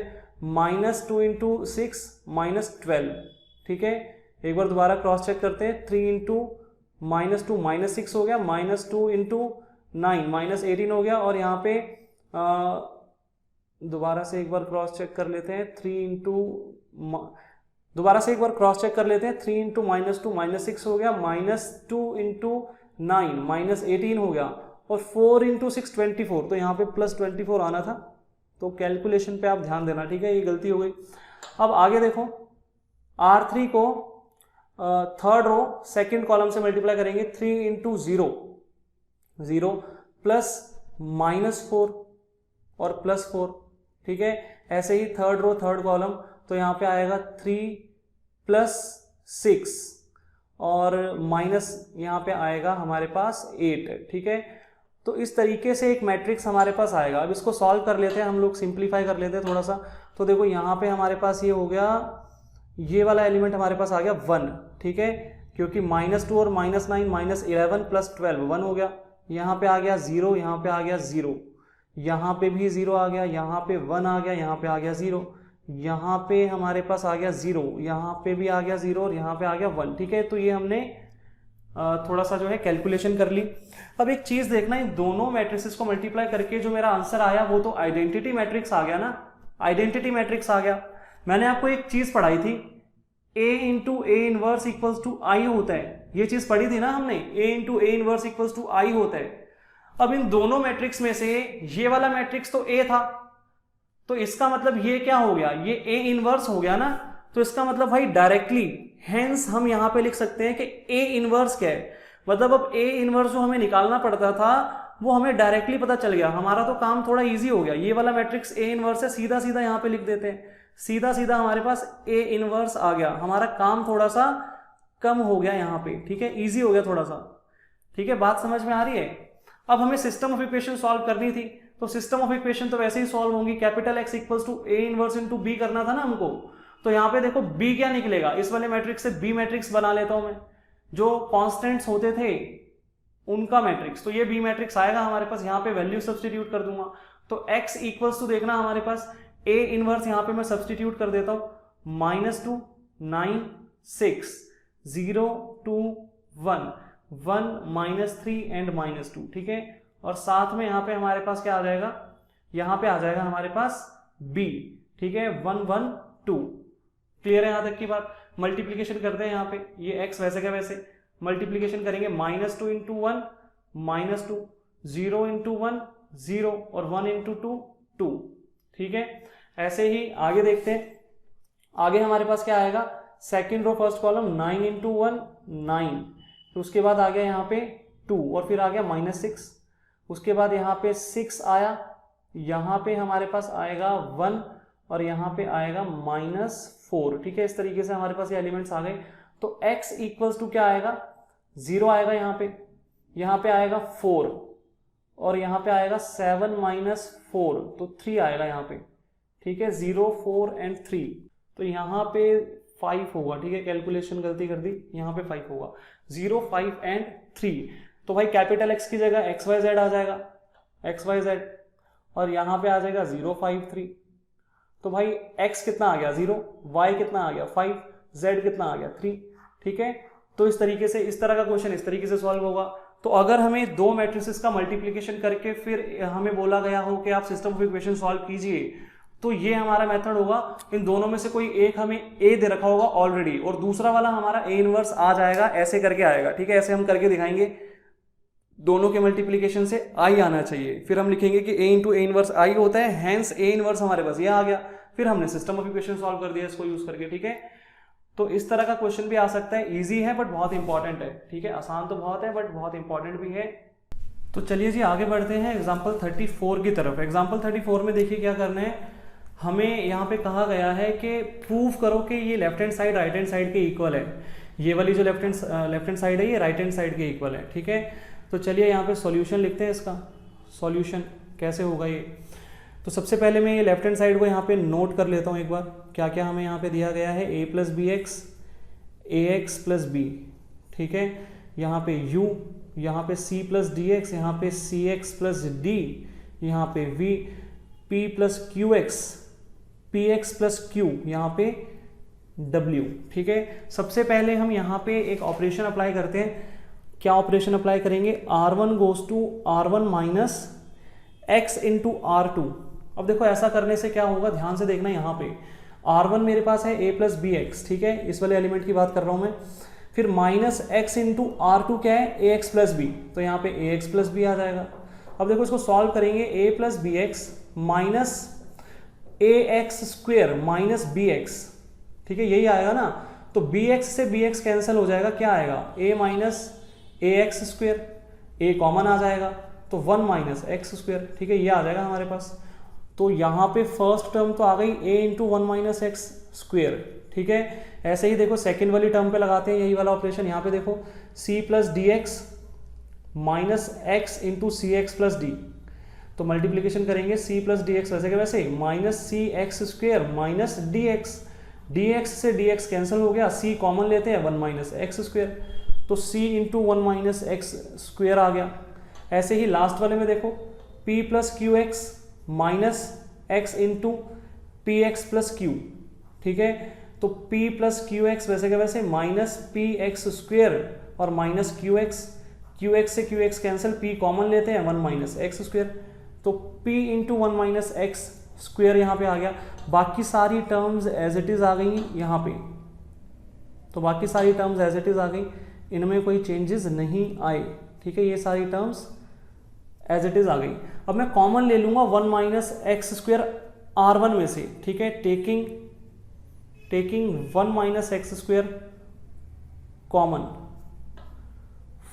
-2 इंटू 6 -12, ठीक है। एक बार दोबारा क्रॉस चेक करते हैं, 3 इंटू -2 -6 हो गया, -2 इंटू 9 -18 हो गया, और यहाँ पे दोबारा से एक बार क्रॉस चेक कर लेते हैं, 3 इंटू दोबारा से एक बार क्रॉस चेक कर लेते हैं, 3 इंटू -2 -6 हो गया, -2 इंटू 9 -18 हो गया, और 4 इंटू 6 24, तो यहाँ पे +24 आना था। तो कैलकुलेशन पे आप ध्यान देना, ठीक है, ये गलती हो गई। अब आगे देखो, R3 को थर्ड रो सेकेंड कॉलम से मल्टीप्लाई करेंगे, 3 इंटू 0 0 प्लस -4 और +4, ठीक है। ऐसे ही थर्ड रो थर्ड कॉलम, तो यहाँ पे आएगा 3 + 6 और माइनस यहाँ पे आएगा हमारे पास 8, ठीक है। तो इस तरीके से एक मैट्रिक्स हमारे पास आएगा। अब इसको सॉल्व कर लेते हैं हम लोग, सिंप्लीफाई कर लेते हैं थोड़ा सा। तो देखो यहाँ पे हमारे पास ये हो गया, ये वाला एलिमेंट हमारे पास आ गया 1, ठीक है, क्योंकि -2 और -9 -11 + 12 1 हो गया। यहाँ पे आ गया 0, यहाँ पे आ गया 0, यहाँ पे भी 0 आ गया, यहाँ पे 1 आ गया, यहाँ पे आ गया 0, यहाँ पे हमारे पास आ गया 0, यहाँ पे भी आ गया 0, और यहाँ पे आ गया 1, ठीक है। तो ये हमने थोड़ा सा जो है कैलकुलेशन कर ली। अब एक चीज देखना, इन दोनों मैट्रिक्सेस को मल्टीप्लाई करके जो मेरा आंसर आया वो तो आइडेंटिटी मैट्रिक्स आ गया ना, आइडेंटिटी मैट्रिक्स आ गया। मैंने आपको एक चीज पढ़ाई थी, A into A inverse equals to I होता है, ये चीज पढ़ी थी ना हमने, A into A inverse equals to I होता है। अब इन दोनों मैट्रिक्स में से ये वाला मैट्रिक्स तो A था, तो इसका मतलब ये क्या हो गया, ये A इनवर्स हो गया ना। तो इसका मतलब भाई डायरेक्टली, हेंस हम यहां पे लिख सकते हैं कि A इनवर्स क्या है। मतलब अब A इनवर्स जो हमें निकालना पड़ता था वो हमें डायरेक्टली पता चल गया, हमारा तो काम थोड़ा इजी हो गया। ये वाला मैट्रिक्स A इनवर्स है, सीधा सीधा यहां पे लिख देते हैं, सीधा सीधा हमारे पास A इनवर्स आ गया, हमारा काम थोड़ा सा कम हो गया यहाँ पे, ठीक है, इजी हो गया थोड़ा सा, ठीक है। बात समझ में आ रही है। अब हमें सिस्टम ऑफ इक्वेशन सॉल्व करनी थी, तो सिस्टम ऑफ इक्वेशन तो वैसे ही सॉल्व होंगी, capital X equals to A inverse into B करना था ना हमको। तो यहाँ पे देखो B क्या निकलेगा, इस वाले मैट्रिक्स से B मैट्रिक्स बना लेता हूं मैं, जो कॉन्स्टेंट्स होते थे उनका मैट्रिक्स। तो ये B मैट्रिक्स आएगा हमारे पास, यहाँ पे वैल्यू सब्सटीट्यूट कर दूंगा। तो X इक्वल्स टू देखना हमारे पास A इनवर्स, यहाँ पे मैं सब्सटीट्यूट कर देता हूं, -2 9 6 0 2 1 1 -3 एंड -2, ठीक है। और साथ में यहाँ पे हमारे पास क्या आ जाएगा, यहाँ पे आ जाएगा हमारे पास B, ठीक है, 1 1 2। क्लियर है यहाँ तक की बात। मल्टीप्लीकेशन करते हैं यहाँ पे, ये x वैसे का वैसे मल्टीप्लीकेशन करेंगे, -2 इंटू 1 -2, 0 इंटू 1 0, और 1 इंटू 2 2, ठीक है। ऐसे ही आगे देखते हैं, आगे हमारे पास क्या आएगा, second row first column 9 into 1 9, तो उसके बाद आ गया यहाँ पे 2, और फिर आ गया -6, उसके बाद यहाँ पे 6 आया, यहाँ पे हमारे पास आएगा 1, और यहाँ पे आएगा -4, ठीक है। इस तरीके से हमारे पास ये एलिमेंट्स आ गए। तो x इक्वल्स टू क्या आएगा, 0 आएगा यहाँ पे आएगा 4, और यहाँ पे आएगा 7 - 4, तो 3 आएगा यहाँ पे, ठीक है, 0 4 एंड 3, तो यहाँ पे 5 होगा, ठीक है। कैलकुलेशन गलती कर दी, यहाँ पे 5 होगा, 0 5 एंड 3। तो भाई कैपिटल X की जगह XYZ आ जाएगा, XYZ, और यहाँ पे आ जाएगा 0 5 3। तो भाई x कितना आ गया 0, y कितना आ गया 5, z कितना आ गया 3, ठीक है। तो इस तरीके से, इस तरह का क्वेश्चन इस तरीके से सॉल्व होगा। तो अगर हमें दो मैट्रिसेस का मल्टीप्लिकेशन करके फिर हमें बोला गया हो कि आप सिस्टम ऑफ इक्वेशन सॉल्व कीजिए, तो ये हमारा मेथड होगा। इन दोनों में से कोई एक हमें a दे रखा होगा ऑलरेडी, और दूसरा वाला हमारा a इनवर्स आ जाएगा, ऐसे करके आएगा, ठीक है। ऐसे हम करके दिखाएंगे, दोनों के मल्टीप्लीकेशन से आई आना चाहिए। फिर हम लिखेंगे कि a इंटू ए इनवर्स आई होता है, हैंस ए इनवर्स हमारे पास ये आ गया। फिर हमने सिस्टम ऑफ इक्वेशन सॉल्व कर दिया इसको यूज करके, ठीक है। तो इस तरह का क्वेश्चन भी आ सकता है, इजी है बट बहुत इंपॉर्टेंट है, ठीक है। आसान तो बहुत है बट बहुत इंपॉर्टेंट भी है। तो चलिए जी आगे बढ़ते हैं एग्जाम्पल 34 की तरफ। एग्जाम्पल 34 में देखिए क्या करना है, हमें यहाँ पे कहा गया है कि प्रूव करो कि ये left hand side right hand side के इक्वल है। ये वाली जो लेफ्ट हैंड साइड है ये राइट हैंड साइड के इक्वल है, ठीक है। तो चलिए यहाँ पे सॉल्यूशन लिखते हैं इसका। सॉल्यूशन कैसे होगा ये, तो सबसे पहले मैं ये लेफ्ट हैंड साइड को यहाँ पे नोट कर लेता हूँ एक बार। क्या क्या हमें यहाँ पे दिया गया है, a plus B x, a x plus b, ठीक है। यहाँ पे u, यहाँ पे c प्लस डी एक्स, यहाँ पे सी एक्स प्लस डी, यहाँ पे v, p plus Q x, P x plus Q, यहाँ पे w, ठीक है। सबसे पहले हम यहाँ पे एक ऑपरेशन अप्लाई करते हैं। क्या ऑपरेशन अप्लाई करेंगे, r1 goes to r1 minus x into r2। अब देखो ऐसा करने से क्या होगा, ध्यान से देखना। यहाँ पे r1 मेरे पास है a प्लस बी एक्स, ठीक है, इस वाले एलिमेंट की बात कर रहा हूँ मैं। फिर माइनस x इंटू r2 क्या है, ए एक्स प्लस बी, तो यहाँ पे ए एक्स प्लस बी आ जाएगा। अब देखो इसको सॉल्व करेंगे, a plus B X minus A X square minus B X, ठीक है, यही आएगा ना। तो बी एक्स से बी एक्स कैंसिल हो जाएगा, क्या आएगा, a minus A X square, a common आ जाएगा तो 1 माइनस एक्स स्क्वेयर, ठीक है, ये आ जाएगा हमारे पास। तो यहाँ पे फर्स्ट टर्म तो आ गई a into 1 minus X square, ठीक है। ऐसे ही देखो सेकेंड वाली टर्म पे लगाते हैं यही वाला ऑपरेशन। यहाँ पे देखो c plus D X minus X into C X plus D, तो मल्टीप्लीकेशन करेंगे c प्लस डी एक्स वैसे के वैसे minus C X square minus D X, D X से डी एक्स कैंसिल हो गया, c कॉमन लेते हैं 1 माइनस एक्स स्क्वेयर, तो c into 1 minus X square आ गया। ऐसे ही लास्ट वाले में देखो p plus Q X minus X into P x plus Q, ठीक है। तो p प्लस क्यू एक्स वैसे के वैसे माइनस पी एक्स स्क्वेयर और माइनस क्यू एक्स से Q x cancel, p common लेते हैं 1 माइनस एक्स स्क्वेयर, तो p into 1 minus X square यहाँ पे आ गया। बाकी सारी टर्म्स एज इट इज आ गई यहाँ पे, तो बाकी सारी टर्म्स एज इट इज आ गई, इनमें कोई चेंजेस नहीं आए, ठीक है। ये सारी टर्म्स एज इट इज आ गई। अब मैं कॉमन ले लूंगा 1 माइनस एक्स स्क्वेयर r1 में से, ठीक है, taking 1 minus X square common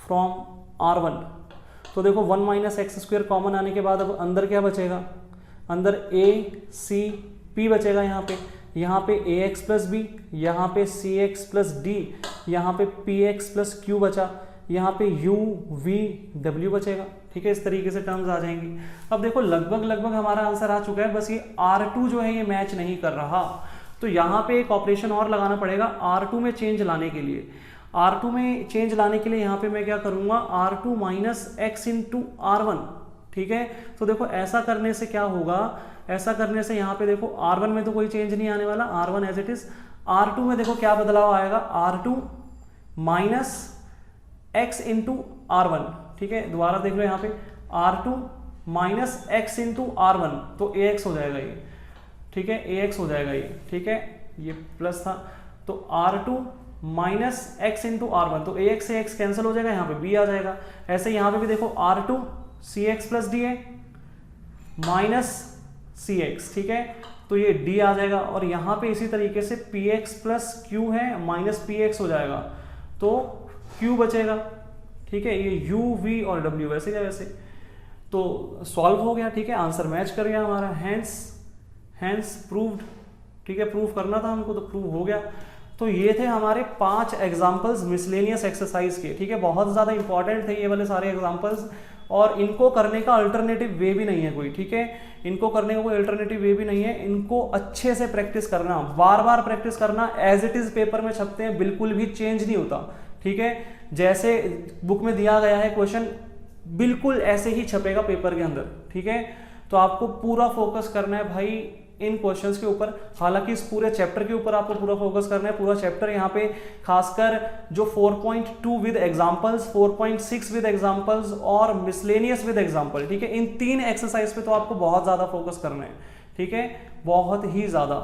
from r1। तो देखो 1 माइनस एक्स स्क्वेयर कॉमन आने के बाद अब अंदर क्या बचेगा, अंदर a c p बचेगा। यहाँ पे ए एक्स प्लस बी, यहाँ पे सी एक्स प्लस डी, यहाँ पे पी एक्स प्लस क्यू बचा, यहाँ पे u v w बचेगा, ठीक है। इस तरीके से टर्म्स आ जाएंगी। अब देखो लगभग हमारा आंसर आ चुका है, बस ये r2 जो है ये मैच नहीं कर रहा, तो यहाँ पे एक ऑपरेशन और लगाना पड़ेगा r2 में चेंज लाने के लिए। r2 में चेंज लाने के लिए यहाँ पे मैं क्या करूँगा, r2 minus X into r1, ठीक है। तो देखो ऐसा करने से क्या होगा, ऐसा करने से यहाँ पे देखो r1 में तो कोई चेंज नहीं आने वाला, r1 as it is. r2 में देखो क्या बदलाव आएगा, r2 minus x into r1, ठीक है। दोबारा देख लो यहाँ पे r2 minus X into r1, तो ax हो जाएगा ये, ठीक है, ax हो जाएगा ये, ठीक है, ये प्लस था। तो r2 minus X into r1, तो ax से x कैंसिल हो जाएगा, यहाँ पे b आ जाएगा। ऐसे यहाँ पे भी देखो r2 सी एक्स प्लस डी है माइनस सी एक्स, ठीक है, तो ये d आ जाएगा। और यहाँ पे इसी तरीके से पी एक्स प्लस क्यू है माइनस पी एक्स हो जाएगा, तो q बचेगा, ठीक है। ये u v और w वैसे क्या वैसे, तो सॉल्व हो गया, ठीक है, आंसर मैच कर गया हमारा, हैंस प्रूव्ड, ठीक है। प्रूव करना था हमको तो प्रूव हो गया। तो ये थे हमारे 5 एग्जाम्पल्स मिसलेनियस एक्सरसाइज के, ठीक है। बहुत ज़्यादा इंपॉर्टेंट थे ये वाले सारे एग्जाम्पल्स, और इनको करने का अल्टरनेटिव वे भी नहीं है कोई, ठीक है। इनको करने का कोई अल्टरनेटिव वे भी नहीं है, इनको अच्छे से प्रैक्टिस करना, बार बार प्रैक्टिस करना। एज इट इज पेपर में छपते हैं, बिल्कुल भी चेंज नहीं होता, ठीक है। जैसे बुक में दिया गया है क्वेश्चन, बिल्कुल ऐसे ही छपेगा पेपर के अंदर, ठीक है। तो आपको पूरा फोकस करना है भाई इन क्वेश्चंस के ऊपर। हालांकि इस पूरे चैप्टर के ऊपर आपको पूरा फोकस करना है, पूरा चैप्टर यहाँ पे खासकर जो 4.2 विद एग्जांपल्स, 4.6 विद एग्जांपल्स और मिसलेनियस विद एग्जांपल, ठीक है, इन 3 एक्सरसाइज पे तो आपको बहुत ज़्यादा फोकस करना है, ठीक है, बहुत ही ज़्यादा।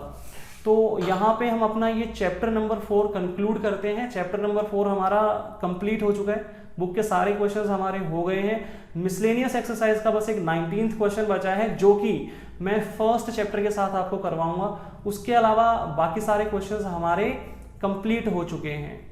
तो यहाँ पे हम अपना ये चैप्टर नंबर 4 कंक्लूड करते हैं। चैप्टर नंबर 4 हमारा कंप्लीट हो चुका है। बुक के सारे क्वेश्चंस हमारे हो गए हैं। मिसलेनियस एक्सरसाइज का बस एक 19th क्वेश्चन बचा है, जो कि मैं फर्स्ट चैप्टर के साथ आपको करवाऊंगा। उसके अलावा बाकी सारे क्वेश्चंस हमारे कंप्लीट हो चुके हैं।